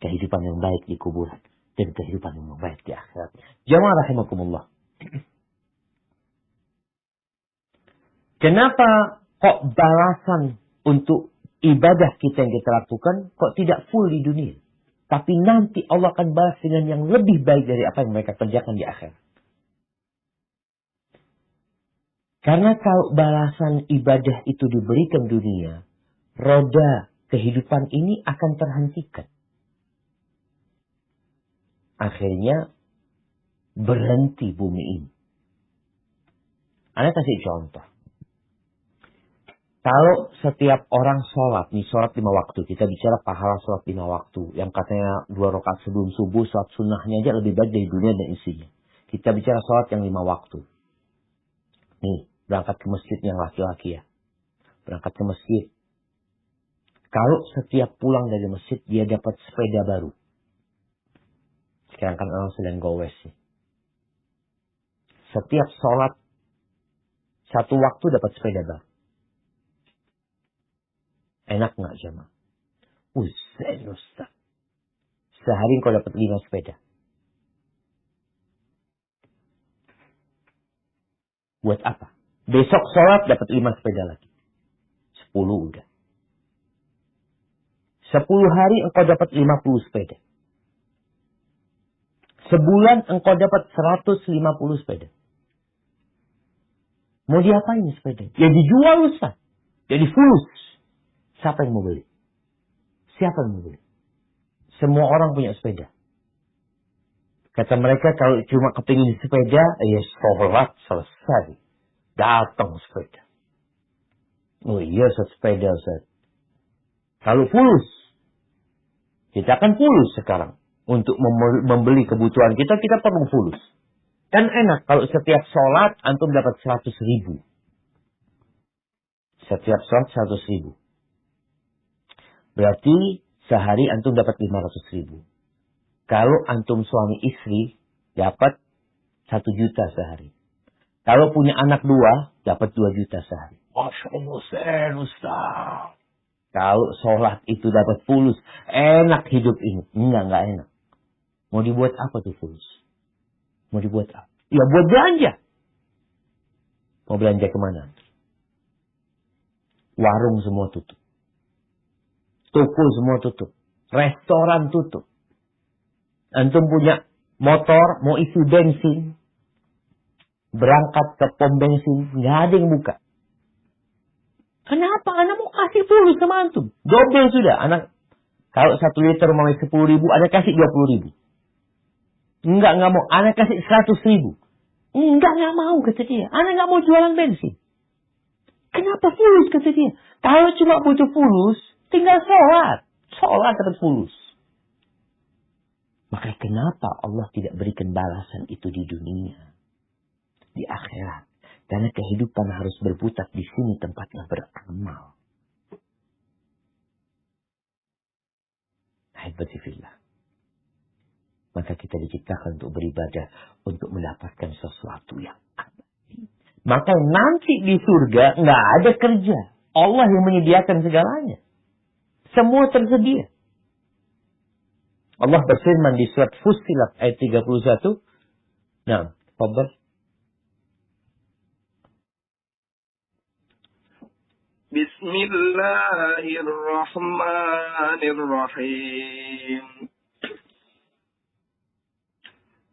Kehidupan yang baik di kuburan. Dan kehidupan yang baik di akhirat. Jamaah rahimakumullah. Kenapa kok balasan untuk ibadah kita yang kita lakukan kok tidak full di dunia? Tapi nanti Allah akan balas dengan yang lebih baik dari apa yang mereka kerjakan di akhirat. Karena kalau balasan ibadah itu diberikan dunia, roda kehidupan ini akan terhentikan. Akhirnya berhenti bumi ini. Anda kasih contoh. Kalau setiap orang sholat, nih sholat 5 waktu. Kita bicara pahala sholat 5 waktu. Yang katanya 2 rakaat sebelum subuh, sholat sunnahnya aja lebih baik dari dunia dan isinya. Kita bicara sholat yang 5 waktu. Nih, berangkat ke masjid yang laki-laki ya. Berangkat ke masjid. Kalau setiap pulang dari masjid, dia dapat sepeda baru. Sekarang kan orang sedang gowes sih. Setiap sholat, 1 waktu dapat sepeda baru. Enak nggak jemaah? Ustaz. Sehari kau dapat 5 sepeda. Buat apa? Besok sholat dapat 5 sepeda lagi. 10 udah. 10 hari engkau dapat 50 sepeda. Sebulan engkau dapat 150 sepeda. Mau diapain sepeda? Ya dijual Ustaz. Jadi fulus. Siapa yang mau beli? Siapa yang mau beli? Semua orang punya sepeda. Kata mereka kalau cuma kepingin sepeda, ya sholat selesai. Datang sepeda. Oh iya Ustaz, sepeda Ustaz. Kalau fulus. Kita akan fulus sekarang. Untuk membeli kebutuhan kita perlu fulus. Kan enak kalau setiap sholat antum dapat 100.000. Setiap sholat 100.000. Berarti sehari antum dapat 500.000. Kalau antum suami istri dapat 1 juta sehari. Kalau punya anak 2 dapat 2 juta sehari. Masya Allah, Ustaz. Kalau sholat itu dapat fulus, enak hidup ini. Enggak enak. Mau dibuat apa tuh fulus? Mau dibuat apa? Ya buat belanja. Mau belanja kemana? Warung semua tutup. Toko semua tutup. Restoran tutup. Antum punya motor, mau isi bensin. Berangkat ke pom bensin, nggak ada yang buka. Kenapa? Anak mau kasih fulus sama antum. Double sudah. Anak kalau 1 liter mau 10.000, anak kasih 20.000. Enggak mau. Anak kasih 100.000. Enggak mau kata dia. Anak nggak mau jualan bensin. Kenapa fulus kata dia? Kalau cuma butuh fulus, tinggal sholat. Sholat dapat fulus. Maka kenapa Allah tidak berikan balasan itu di dunia? Di akhirat. Karena kehidupan harus berputar di sini tempatnya beramal. Alhamdulillah. Maka kita diciptakan untuk beribadah, untuk mendapatkan sesuatu yang abadi. Maka nanti di surga nggak ada kerja. Allah yang menyediakan segalanya. Semua tersedia. Allah berfirman di surat Fussilat ayat 31. Nah, fadhal. Bismillahirrahmanirrahim.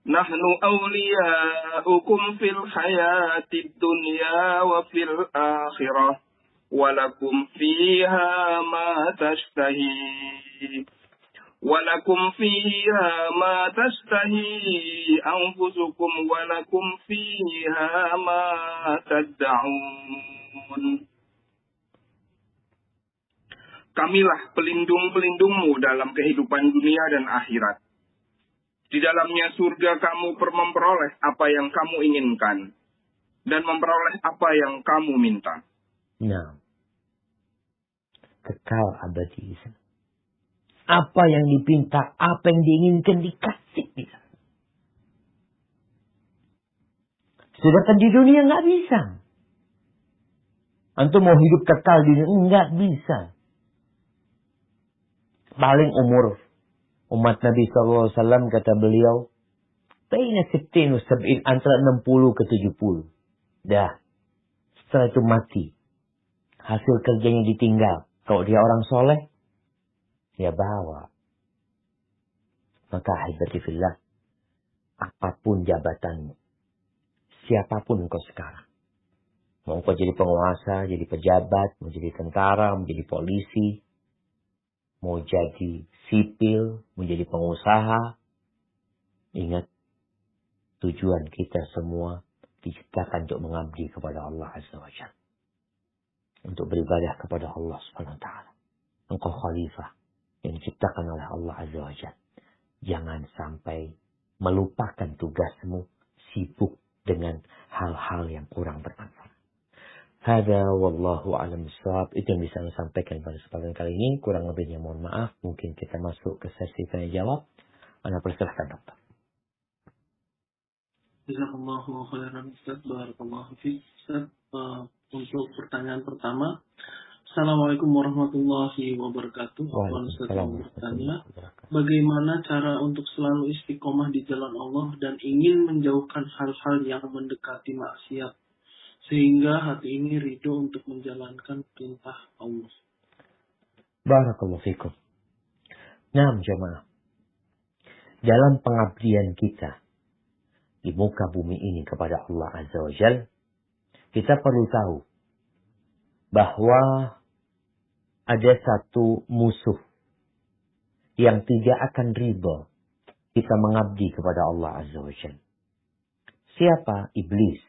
Nahnu awliya'ukum fil hayatid dunya wa fil akhirah. Walakum fiha ma tashtahi. Walakum fiha ma tashtahi anfusukum. Walakum fiha ma tad'un. Kamilah pelindung-pelindungmu dalam kehidupan dunia dan akhirat. Di dalamnya surga kamu memperoleh apa yang kamu inginkan. Dan memperoleh apa yang kamu minta. Nah. Kekal abadi. Apa yang dipinta, apa yang diinginkan dikasih. Sedangkan di dunia nggak bisa. Antum mau hidup kekal di dunia, nggak bisa. Paling umur umat Nabi SAW kata beliau, baina 60 wa 70, antara 60 ke 70. Dah. Setelah itu mati. Hasil kerjanya ditinggal. Kalau dia orang soleh, dia bawa. Maka ahibbatifillah, apapun jabatanmu, siapapun engkau sekarang, mau engkau jadi penguasa, jadi pejabat, mau jadi tentara, mau jadi polisi, mau jadi sipil, mau jadi pengusaha, ingat, tujuan kita semua diciptakan untuk mengabdi kepada Allah Azza wa Jalla. Untuk beribadah kepada Allah Subhanahu wa Ta'ala. Engkau khalifah yang diciptakan oleh Allah Azza wa Jalla. Jangan sampai melupakan tugasmu, sibuk dengan hal-hal yang kurang bermanfaat. Hada wallahu alam bissawab. Itu yang bisa saya sampaikan pada kesempatan kali ini. Kurang lebihnya mohon maaf. Mungkin kita masuk ke sesi tanya jawab. Anda persilahkan dokter. Jazakallahu khairan Ustaz. Barakallahu fiik. Ustaz, untuk pertanyaan pertama. Assalamualaikum warahmatullahi wabarakatuh. Ustaz mau bertanya, bagaimana cara untuk selalu istiqomah di jalan Allah dan ingin menjauhkan hal-hal yang mendekati maksiat, sehingga hati ini ridho untuk menjalankan perintah Allah. Barakallahu fikum. Nah, jemaah. Dalam pengabdian kita di muka bumi ini kepada Allah Azza wa Jalla, kita perlu tahu bahwa ada satu musuh yang tidak akan ridho kita mengabdi kepada Allah Azza wa Jalla. Siapa? Iblis.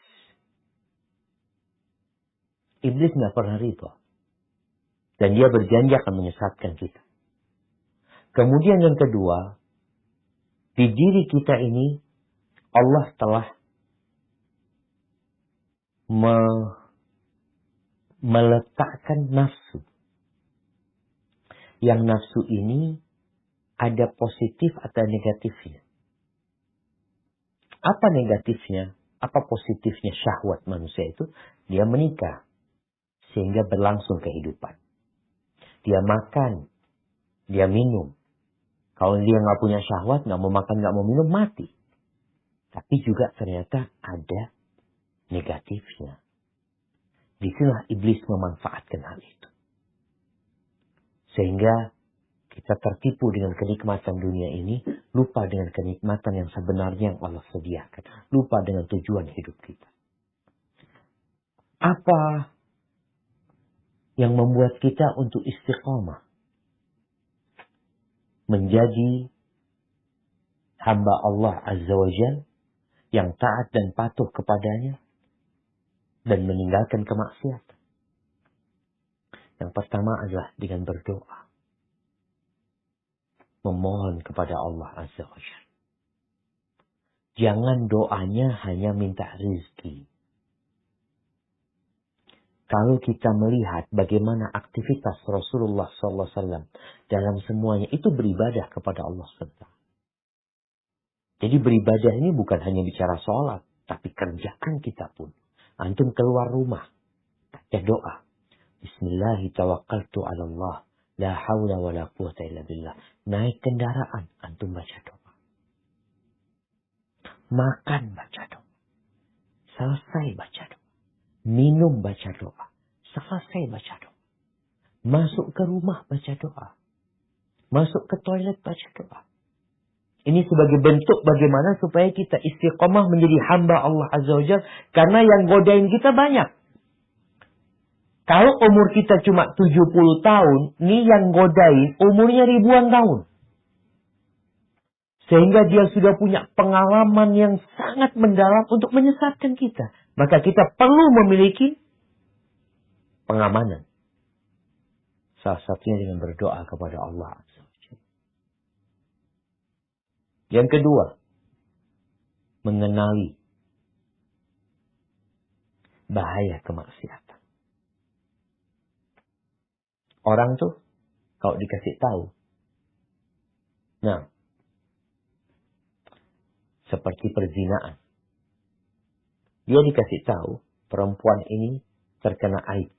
Iblis nggak pernah ridha. Dan dia berjanji akan menyesatkan kita. Kemudian yang kedua, di diri kita ini Allah telah meletakkan nafsu. Yang nafsu ini ada positif atau negatifnya. Apa negatifnya? Apa positifnya syahwat manusia itu? Dia menikah. Sehingga berlangsung kehidupan. Dia makan. Dia minum. Kalau dia nggak punya syahwat, nggak mau makan, nggak mau minum, mati. Tapi juga ternyata ada negatifnya. Disinilah iblis memanfaatkan hal itu. Sehingga kita tertipu dengan kenikmatan dunia ini, lupa dengan kenikmatan yang sebenarnya yang Allah sediakan. Lupa dengan tujuan hidup kita. Apa yang membuat kita untuk istiqamah? Menjadi hamba Allah Azza wa Jalla yang taat dan patuh kepadanya dan meninggalkan kemaksiatan. Yang pertama adalah dengan berdoa. Memohon kepada Allah Azza wa Jalla. Jangan doanya hanya minta rezeki. Kalau kita melihat bagaimana aktivitas Rasulullah SAW dalam semuanya, itu beribadah kepada Allah SWT. Jadi beribadah ini bukan hanya bicara sholat, tapi kerjaan kita pun. Antum keluar rumah, baca doa. Bismillahirrahmanirrahim. La hawla wa la quwata illa billah. Naik kendaraan, antum baca doa. Makan, baca doa. Selesai, baca doa. Minum, baca doa. Selesai, baca doa. Masuk ke rumah, baca doa. Masuk ke toilet, baca doa. Ini sebagai bentuk bagaimana supaya kita istiqomah menjadi hamba Allah Azza wa Jalla. Karena yang godain kita banyak. Kalau umur kita cuma 70 tahun, nih yang godain umurnya ribuan tahun. Sehingga dia sudah punya pengalaman yang sangat mendalam untuk menyesatkan kita. Maka kita perlu memiliki pengamanan. Salah satunya dengan berdoa kepada Allah. Yang kedua, mengenali bahaya kemaksiatan. Orang tuh kalau dikasih tahu, nah, seperti perzinaan. Dia dikasih tahu perempuan ini terkena aib.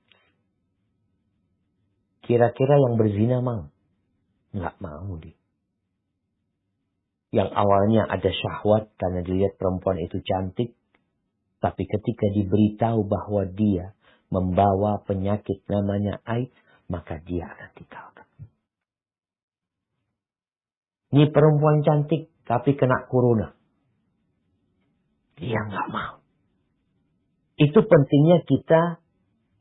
Kira-kira yang berzina mau? Nggak mau dia. Yang awalnya ada syahwat karena dilihat perempuan itu cantik. Tapi ketika diberitahu bahwa dia membawa penyakit namanya aib, maka dia akan tinggalkan. Ini perempuan cantik tapi kena corona. Dia nggak mau. Itu pentingnya kita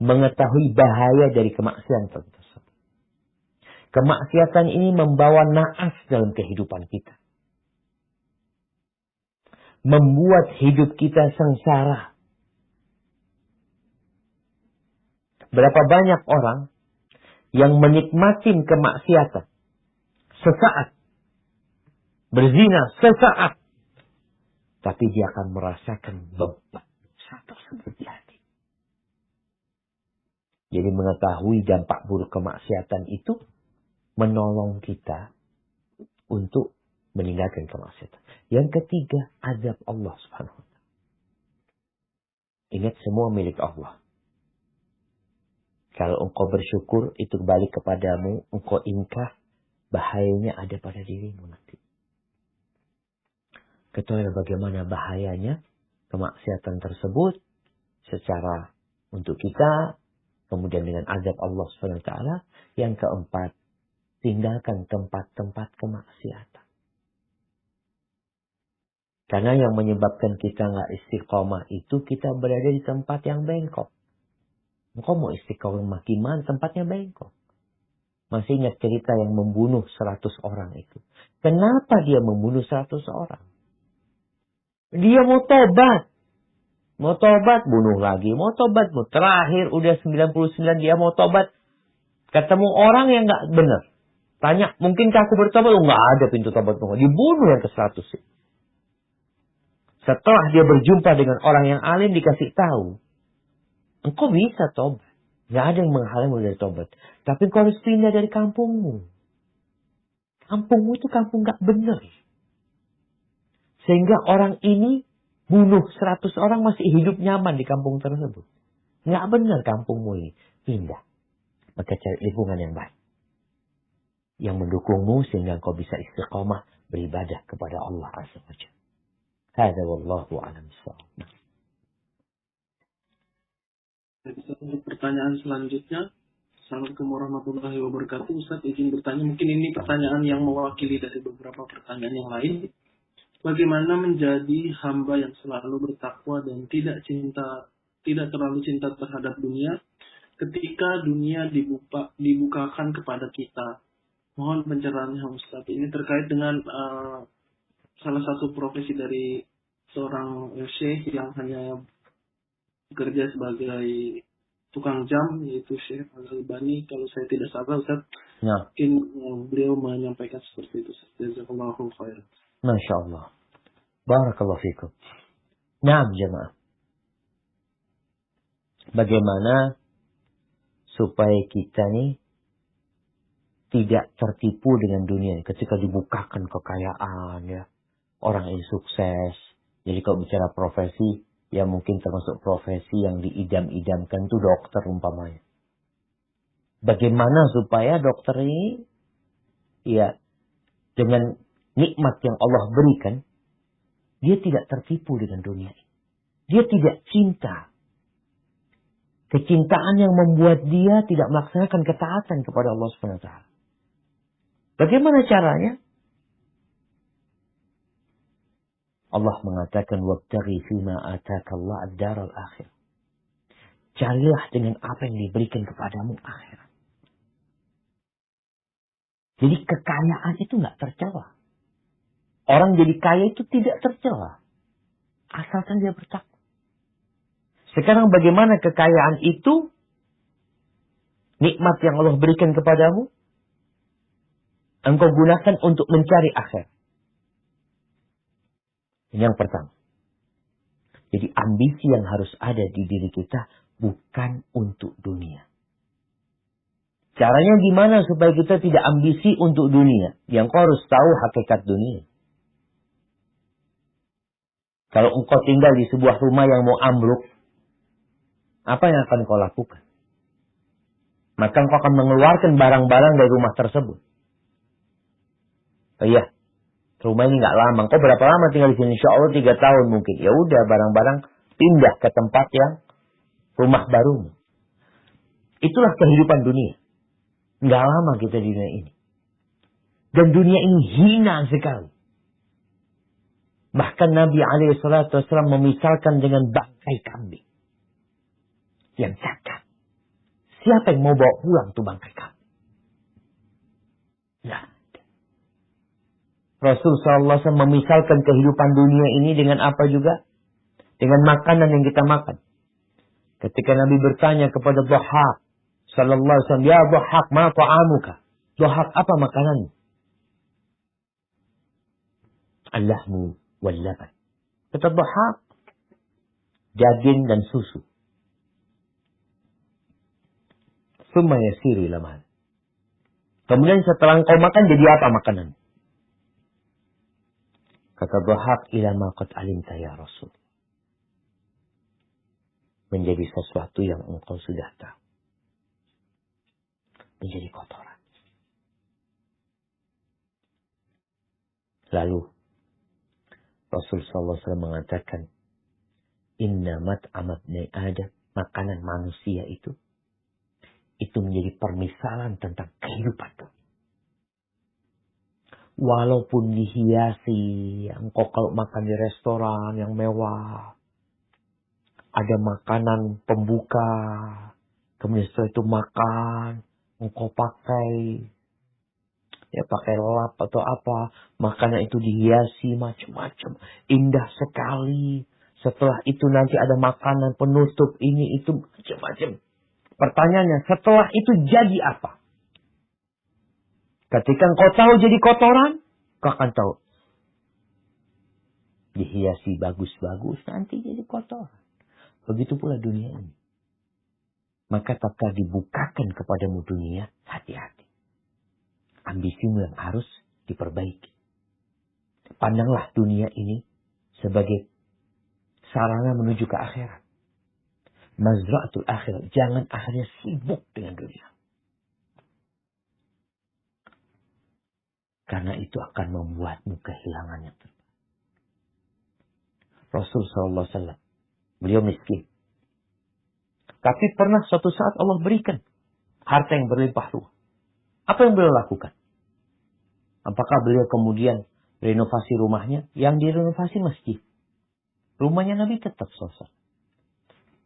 mengetahui bahaya dari kemaksiatan tersebut. Kemaksiatan ini membawa naas dalam kehidupan kita. Membuat hidup kita sengsara. Berapa banyak orang yang menikmati kemaksiatan sesaat. Berzina sesaat. Tapi dia akan merasakan beban tersebut di hati. Jadi mengetahui dampak buruk kemaksiatan itu menolong kita untuk meninggalkan kemaksiatan. Yang ketiga, azab Allah Subhanahu wa ta'ala. Ingat, semua milik Allah. Kalau engkau bersyukur, itu balik kepadamu. Engkau ingkar, bahayanya ada pada dirimu nanti. Ketahui bagaimana bahayanya kemaksiatan tersebut secara untuk kita, kemudian dengan azab Allah Subhanahu wa ta'ala. Yang keempat, tinggalkan tempat-tempat kemaksiatan. Karena yang menyebabkan kita nggak istiqomah itu kita berada di tempat yang bengkok. Engkau mau istiqomah gimana? Tempatnya bengkok. Masih ingat cerita yang membunuh 100 orang itu. Kenapa dia membunuh 100 orang? Dia mau tobat. Mau tobat, bunuh lagi. Mau tobat, terakhir udah 99 dia mau tobat. Ketemu orang yang gak benar. Tanya, mungkinkah aku bertobat? Oh, gak ada pintu tobat. Dibunuh yang ke-100. Setelah dia berjumpa dengan orang yang alim, dikasih tahu. Engkau bisa tobat. Gak ada yang menghalangi dari tobat. Tapi engkau harus pindah dari kampungmu. Kampungmu itu kampung gak benar. Sehingga orang ini bunuh 100 orang masih hidup nyaman di kampung tersebut. Nggak benar kampungmu ini. Pindah. Maka cari lingkungan yang baik. Yang mendukungmu sehingga kau bisa istiqomah beribadah kepada Allah Azza wa Jalla. Hadza wallahu a'lam bissawab. Untuk pertanyaan selanjutnya. Assalamualaikum warahmatullahi wabarakatuh. Ustaz izin bertanya. Mungkin ini pertanyaan yang mewakili dari beberapa pertanyaan yang lain. Bagaimana menjadi hamba yang selalu bertakwa dan tidak terlalu cinta terhadap dunia ketika dunia dibukakan kepada kita. Mohon pencerahannya Ustaz. Ini terkait dengan salah satu profesi dari seorang syekh yang hanya bekerja sebagai tukang jam, yaitu Syekh Al-Albani. Kalau saya tidak salah Ustaz, mungkin beliau menyampaikan seperti itu. Jazakallahu khairan. Masya Allah. Barakallahu fikum. Naam jemaah. Bagaimana supaya kita nih tidak tertipu dengan dunia ketika dibukakan kekayaan ya. Orang yang sukses. Jadi kalau bicara profesi, ya mungkin termasuk profesi yang diidam-idamkan itu dokter umpamanya. Bagaimana supaya dokter ini ya dengan nikmat yang Allah berikan, dia tidak tertipu dengan dunia ini. Dia tidak cinta. Kecintaan yang membuat dia tidak melaksanakan ketaatan kepada Allah SWT. Bagaimana caranya? Allah mengatakan, وَابْتَغِي فِيمَا آتَاكَ اللَّهُ الدَّارَ الْآخِرَةَ. Carilah dengan apa yang diberikan kepadamu akhirat. Jadi kekayaan itu nggak tercela. Orang jadi kaya itu tidak tercela. Asalkan dia bertakwa. Sekarang bagaimana kekayaan itu? Nikmat yang Allah berikan kepadamu. Engkau gunakan untuk mencari akhirat. Ini yang pertama. Jadi ambisi yang harus ada di diri kita bukan untuk dunia. Caranya gimana supaya kita tidak ambisi untuk dunia? Yang kau harus tahu hakikat dunia. Kalau engkau tinggal di sebuah rumah yang mau ambruk, apa yang akan kau lakukan? Maka engkau akan mengeluarkan barang-barang dari rumah tersebut. Oh iya, rumah ini nggak lama. Engkau berapa lama tinggal di sini? Insya Allah 3 tahun mungkin. Ya udah, barang-barang pindah ke tempat yang rumah baru. Itulah kehidupan dunia. Nggak lama kita di dunia ini. Dan dunia ini hina sekali. Bahkan Nabi SAW memisalkan dengan bangkai kambing. Yang cacat. Siapa yang mau bawa pulang tuh bangkai kambing? Nah. Rasul SAW memisalkan kehidupan dunia ini dengan apa juga? Dengan makanan yang kita makan. Ketika Nabi bertanya kepada Dhahhak sallallahu alaihi wasallam, "Ya Dhahhak, ma ta'amuka?" Dhahhak, apa makananmu? Al-lahmu wal laban. Kata Dhahhak, daging dan susu. Summa yasiru ila mahal. Kemudian setelah engkau makan, jadi apa makanan? Kata Dhahhak, ila ma qad alimta ya Rasul. Menjadi sesuatu yang engkau sudah tahu. Menjadi kotoran. Lalu Rasul SAW mengatakan, Inna mat'amat bni Adam, makanan manusia itu menjadi permisalan tentang kehidupan. Walaupun dihiasi, engkau kalau makan di restoran yang mewah, ada makanan pembuka, kemudian setelah itu makan, engkau pakai Ya pakai lap atau apa. Makanan itu dihiasi macam-macam. Indah sekali. Setelah itu nanti ada makanan penutup ini itu macam-macam. Pertanyaannya, setelah itu jadi apa? Ketika engkau tahu jadi kotoran, kau akan tahu. Dihiasi bagus-bagus, nanti jadi kotoran. Begitu pula dunia ini. Maka tatkala dibukakan kepadamu dunia, hati-hati. Ambisimu yang harus diperbaiki. Pandanglah dunia ini sebagai sarana menuju ke akhirat. Mazra'atul akhirat. Jangan akhirnya sibuk dengan dunia. Karena itu akan membuatmu kehilangan yang terbaik. Rasul SAW, beliau miskin. Tapi pernah suatu saat Allah berikan harta yang berlimpah ruah. Apa yang beliau lakukan? Apakah beliau kemudian renovasi rumahnya? Yang direnovasi masjid. Rumahnya Nabi tetap selesai.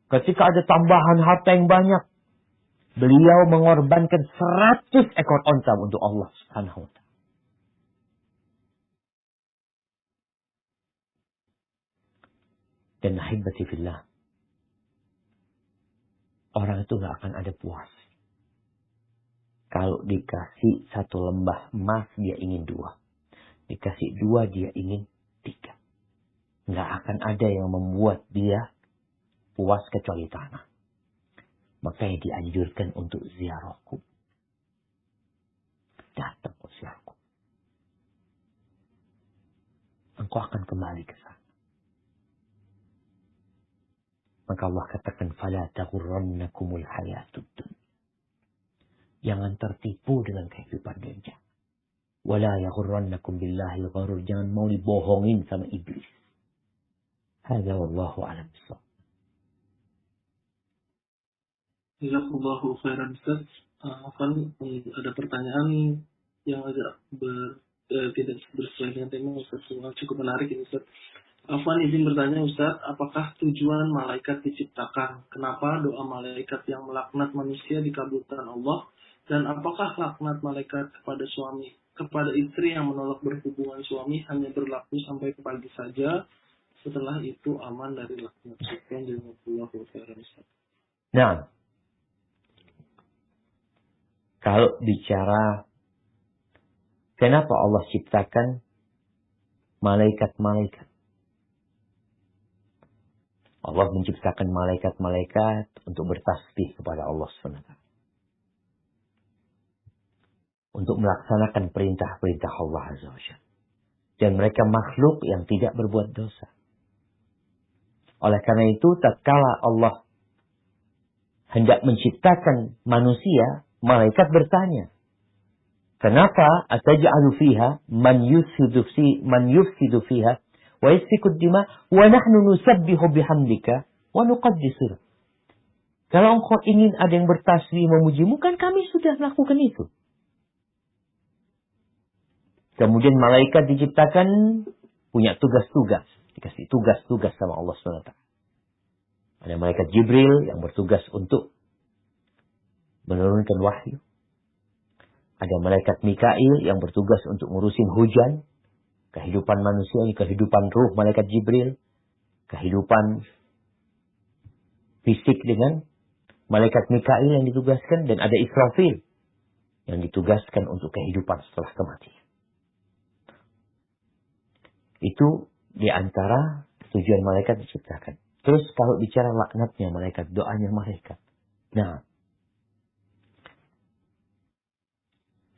Ketika ada tambahan harta yang banyak, beliau mengorbankan 100 ekor onta untuk Allah Subhanahu wa ta'ala. Dan ahibati fillah, orang itu gak akan ada puas. Kalau dikasih 1 lembah emas, dia ingin 2. Dikasih 2, dia ingin 3. Gak akan ada yang membuat dia puas kecuali tanah. Makanya dianjurkan untuk ziarahku. Datang ke ziarahku. Engkau akan kembali ke sana. Maka Allah katakan, فَلَا تَغُرَّنَّكُمُ الْحَيَاةُ الدُّنْيَا. Jangan tertipu dengan kehidupan dunia. وَلَا يَغُرَّنَّكُمْ بِاللَّهِ الْغَرُورِ. Jangan mau dibohongin sama iblis. هَذَا وَاللَّهُ أَعْلَمُ بِالصَّوَابِ. Jazakallahu khairan Ustaz. Ada pertanyaan yang agak tidak bersesuai dengan tema Ustaz. Cukup menarik ini Ustaz. Afwan izin bertanya Ustaz, apakah tujuan malaikat diciptakan? Kenapa doa malaikat yang melaknat manusia dikabulkan Allah? Dan apakah laknat malaikat kepada istri yang menolak berhubungan suami hanya berlaku sampai pagi saja? Setelah itu aman dari laknat. Nah, kalau bicara kenapa Allah ciptakan malaikat-malaikat? Allah menciptakan malaikat-malaikat untuk bertasbih kepada Allah SWT. Untuk melaksanakan perintah-perintah Allah Azza wa Jalla. Dan mereka makhluk yang tidak berbuat dosa. Oleh karena itu, tatkala Allah hendak menciptakan manusia, malaikat bertanya, kenapa ataj'alu fiha man yufsidu fiha wa yasfiku dima wa nahnu nusabbihu bihamdika wa nuqaddisu. Kalau engkau ingin ada yang bertasbih memujimu, kan kami sudah melakukan itu. Kemudian malaikat diciptakan punya tugas-tugas, dikasih tugas-tugas sama Allah SWT. Ada malaikat Jibril yang bertugas untuk menurunkan wahyu. Ada malaikat Mikail yang bertugas untuk ngurusin hujan. Kehidupan manusia, kehidupan ruh malaikat Jibril. Kehidupan fisik dengan malaikat Mikail yang ditugaskan. Dan ada Israfil yang ditugaskan untuk kehidupan setelah kematian. Itu di antara tujuan malaikat diciptakan. Terus kalau bicara laknatnya malaikat, doanya malaikat. Nah,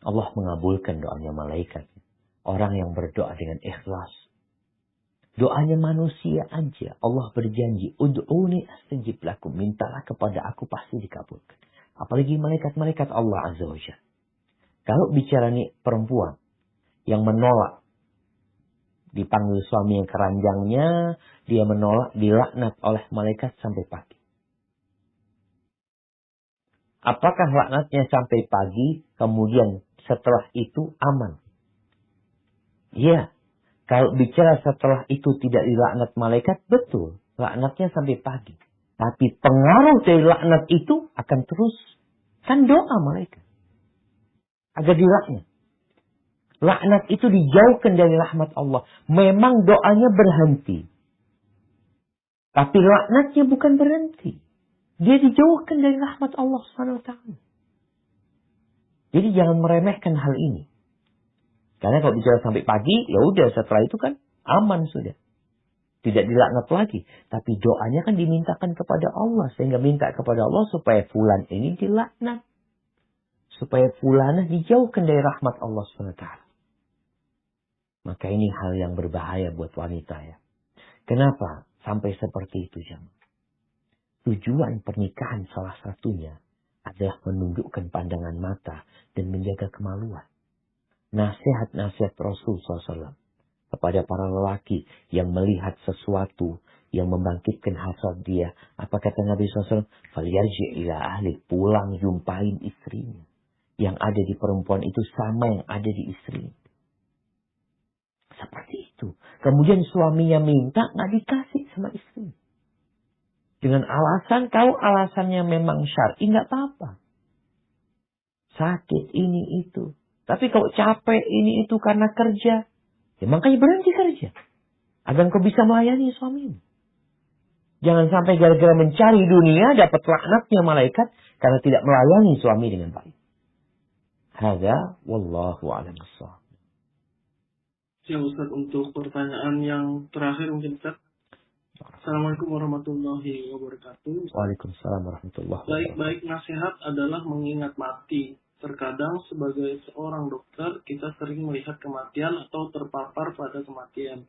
Allah mengabulkan doanya malaikat. Orang yang berdoa dengan ikhlas. Doanya manusia aja. Allah berjanji, ud'uni astajib lakum. Mintalah kepada aku, pasti dikabulkan. Apalagi malaikat-malaikat Allah Azza wa Jalla. Kalau bicara nih perempuan yang menolak, dipanggil suami yang keranjangnya, dia menolak, dilaknat oleh malaikat sampai pagi. Apakah laknatnya sampai pagi, kemudian setelah itu aman? Ya, kalau bicara setelah itu tidak dilaknat malaikat, betul, laknatnya sampai pagi. Tapi pengaruh dari laknat itu akan terus, kan doa malaikat agar dilaknat. Laknat itu dijauhkan dari rahmat Allah. Memang doanya berhenti. Tapi laknatnya bukan berhenti. Dia dijauhkan dari rahmat Allah SWT. Jadi jangan meremehkan hal ini. Karena kalau bicara sampai pagi, ya udah setelah itu kan aman sudah. Tidak dilaknat lagi. Tapi doanya kan dimintakan kepada Allah. Sehingga minta kepada Allah supaya fulan ini dilaknat. Supaya fulanah dijauhkan dari rahmat Allah SWT. Maka ini hal yang berbahaya buat wanita ya. Kenapa sampai seperti itu jemaah? Tujuan pernikahan salah satunya adalah menundukkan pandangan mata dan menjaga kemaluan. Nasihat-nasihat Rasul SAW kepada para lelaki yang melihat sesuatu yang membangkitkan hasad dia. Apa kata Nabi SAW? Falyarji' ila ahli, pulang jumpain istrinya. Yang ada di perempuan itu sama yang ada di istrinya. Seperti itu. Kemudian suaminya minta, nggak dikasih sama istri. Dengan alasan, kalau alasannya memang syar'i, nggak apa-apa. Sakit ini itu. Tapi kalau capek ini itu karena kerja, ya makanya berhenti kerja. Agar kau bisa melayani suamimu. Jangan sampai gara-gara mencari dunia, dapat laknatnya malaikat, karena tidak melayani suami dengan baik. Hadza wallahu a'lam bissawab. Ya Ustaz, untuk pertanyaan yang terakhir mungkin Ustaz. Assalamualaikum warahmatullahi wabarakatuh. Waalaikumsalam warahmatullahi wabarakatuh. Baik-baik nasihat adalah mengingat mati. Terkadang sebagai seorang dokter kita sering melihat kematian atau terpapar pada kematian.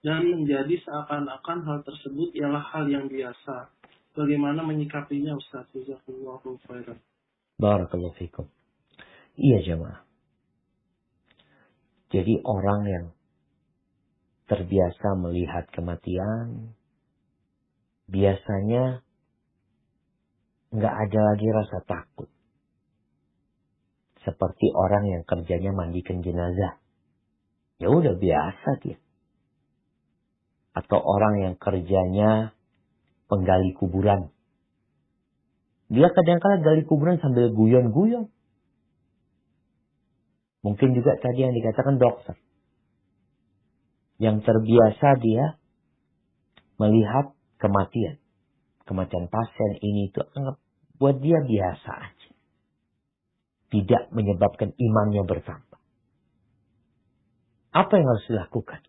Dan menjadi seakan-akan hal tersebut ialah hal yang biasa. Bagaimana menyikapinya Ustaz? Jazakumullahu khairan. Barakallahu fikum. Iya jemaah. Jadi orang yang terbiasa melihat kematian, biasanya nggak ada lagi rasa takut. Seperti orang yang kerjanya mandikan jenazah. Ya udah biasa dia. Atau orang yang kerjanya penggali kuburan. Dia kadang-kadang gali kuburan sambil guyon-guyon. Mungkin juga tadi yang dikatakan dokter. Yang terbiasa dia melihat kematian. Kematian pasien ini itu anggap buat dia biasa aja. Tidak menyebabkan imannya bertambah. Apa yang harus dilakukan?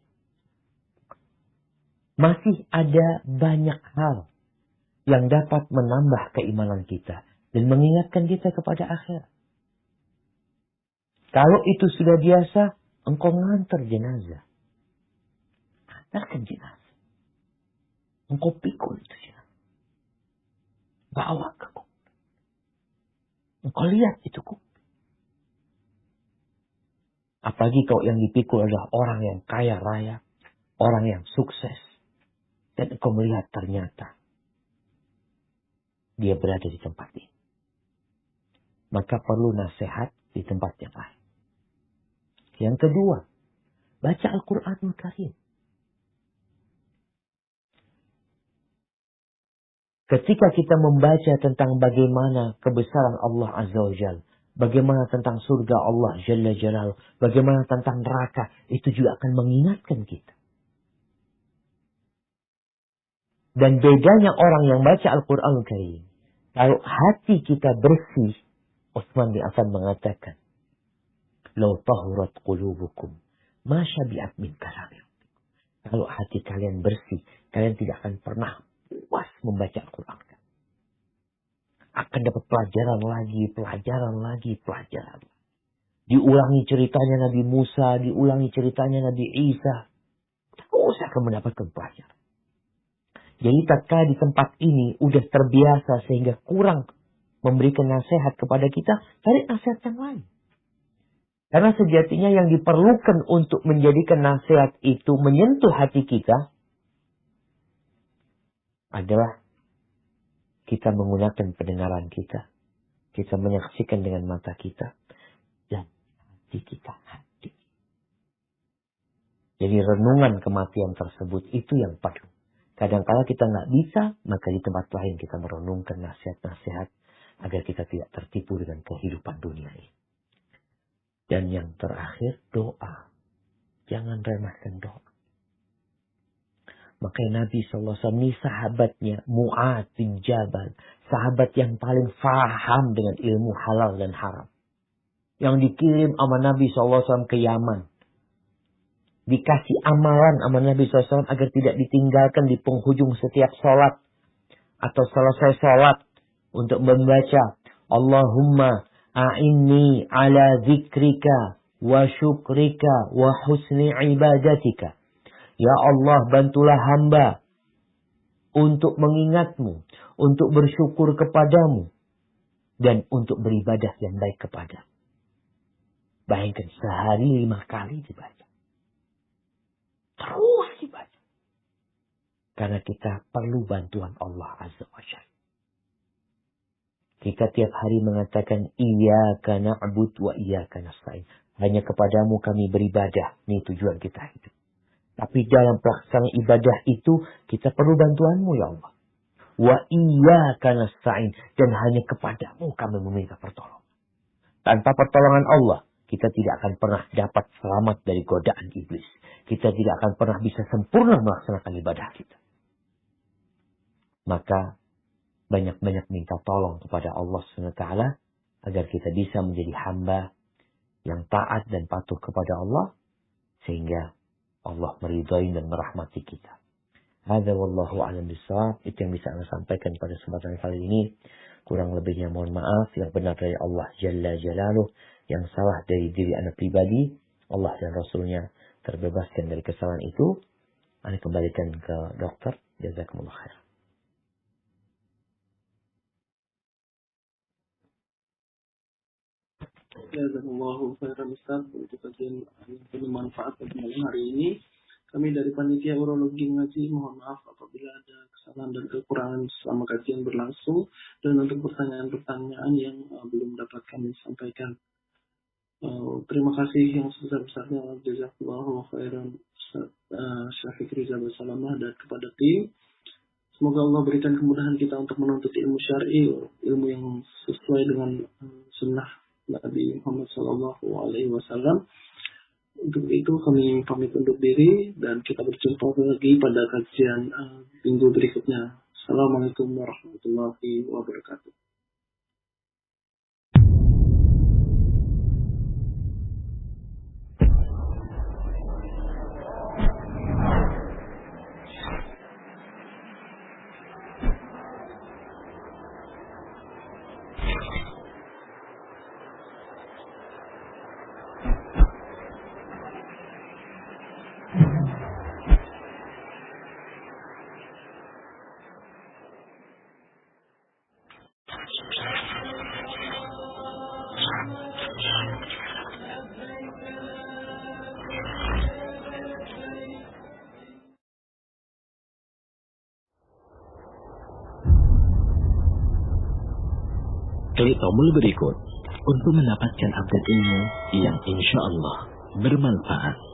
Masih ada banyak hal yang dapat menambah keimanan kita dan mengingatkan kita kepada akhirat. Kalau itu sudah biasa, engkau mengantar jenazah. Antarkan jenazah. Engkau pikul itu jenazah. Bawa ke kubur. Engkau lihat itu kubur. Apalagi kalau yang dipikul adalah orang yang kaya raya, orang yang sukses. Dan engkau melihat ternyata dia berada di tempat ini. Maka perlu nasihat di tempat yang lain. Yang kedua, baca Al-Quranul Karim. Ketika kita membaca tentang bagaimana kebesaran Allah Azza wa Jalla, bagaimana tentang surga Allah Jalla Jalaluhu, bagaimana tentang neraka, itu juga akan mengingatkan kita. Dan bedanya orang yang baca Al-Quranul Karim, kalau hati kita bersih, Utsman bin Affan mengatakan, "Lau tahurat qulubukum, ma syabi'at min kalamir." Kalau hati kalian bersih, kalian tidak akan pernah puas membaca Al-Quran. Akan dapat pelajaran lagi. Diulangi ceritanya Nabi Musa, diulangi ceritanya Nabi Isa. Terus akan mendapatkan pelajaran. Jadi tatkala di tempat ini udah terbiasa sehingga kurang memberikan nasihat kepada kita, cari nasihat yang lain. Karena sejatinya yang diperlukan untuk menjadikan nasihat itu menyentuh hati kita adalah kita menggunakan pendengaran kita. Kita menyaksikan dengan mata kita. Dan hati kita hadir. Jadi renungan kematian tersebut itu yang perlu. Kadang-kala kita nggak bisa, maka di tempat lain kita merenungkan nasihat-nasihat agar kita tidak tertipu dengan kehidupan dunia ini. Dan yang terakhir doa. Jangan remehkan doa. Makanya Nabi SAW ini sahabatnya Mu'adz bin Jabal. Sahabat yang paling faham dengan ilmu halal dan haram. Yang dikirim sama Nabi SAW ke Yaman. Dikasih amalan sama Nabi SAW agar tidak ditinggalkan di penghujung setiap sholat. Atau selesai sholat. Untuk membaca. Allahumma a'inni ala zikrika wa syukrika wa husni ibadatika. Ya Allah, bantulah hamba untuk mengingatmu, untuk bersyukur kepadamu, dan untuk beribadah yang baik kepadamu. Bayangkan sehari 5 kali dibaca. Terus dibaca. Karena kita perlu bantuan Allah Azza wa Jalla. Kita tiap hari mengatakan, Iyyaka na'budu wa iyyaka nasta'in. Hanya kepadamu kami beribadah. Ini tujuan kita hidup. Tapi dalam pelaksanaan ibadah itu, kita perlu bantuanmu ya Allah. Wa iyyaka nasta'in. Dan hanya kepadamu kami meminta pertolongan. Tanpa pertolongan Allah, kita tidak akan pernah dapat selamat dari godaan iblis. Kita tidak akan pernah bisa sempurna melaksanakan ibadah kita. Maka, banyak-banyak minta tolong kepada Allah SWT agar kita bisa menjadi hamba yang taat dan patuh kepada Allah sehingga Allah meridhai dan merahmati kita. Hadza wallahu a'lam bishawab. Itu yang bisa saya sampaikan pada kesempatan kali ini. Kurang lebihnya mohon maaf. Yang benar dari Allah Jalla Jalaluh, yang salah dari diri anak pribadi, Allah dan Rasulnya terbebaskan dari kesalahan itu. Anda kembalikan ke dokter. Jazakumullah khair. Jazakallahu khairan Ustaz untuk kajian yang penuh manfaat pada malam hari ini. Kami dari Panitia Urologi Ngaji mohon maaf apabila ada kesalahan dan kekurangan selama kajian berlangsung, dan untuk pertanyaan-pertanyaan yang belum dapat kami sampaikan. Terima kasih yang sebesar-besarnya jazakallahu khairan Ustaz Syafiq Riza Basalamah dan kepada tim. Semoga Allah berikan kemudahan kita untuk menuntut ilmu syar'i, ilmu yang sesuai dengan sunnah Nabi Muhammad SAW. Untuk itu kami pamit undur diri dan kita berjumpa lagi pada kajian minggu berikutnya. Assalamualaikum warahmatullahi wabarakatuh. Klik tombol berikut untuk mendapatkan update ilmu yang insya Allah bermanfaat.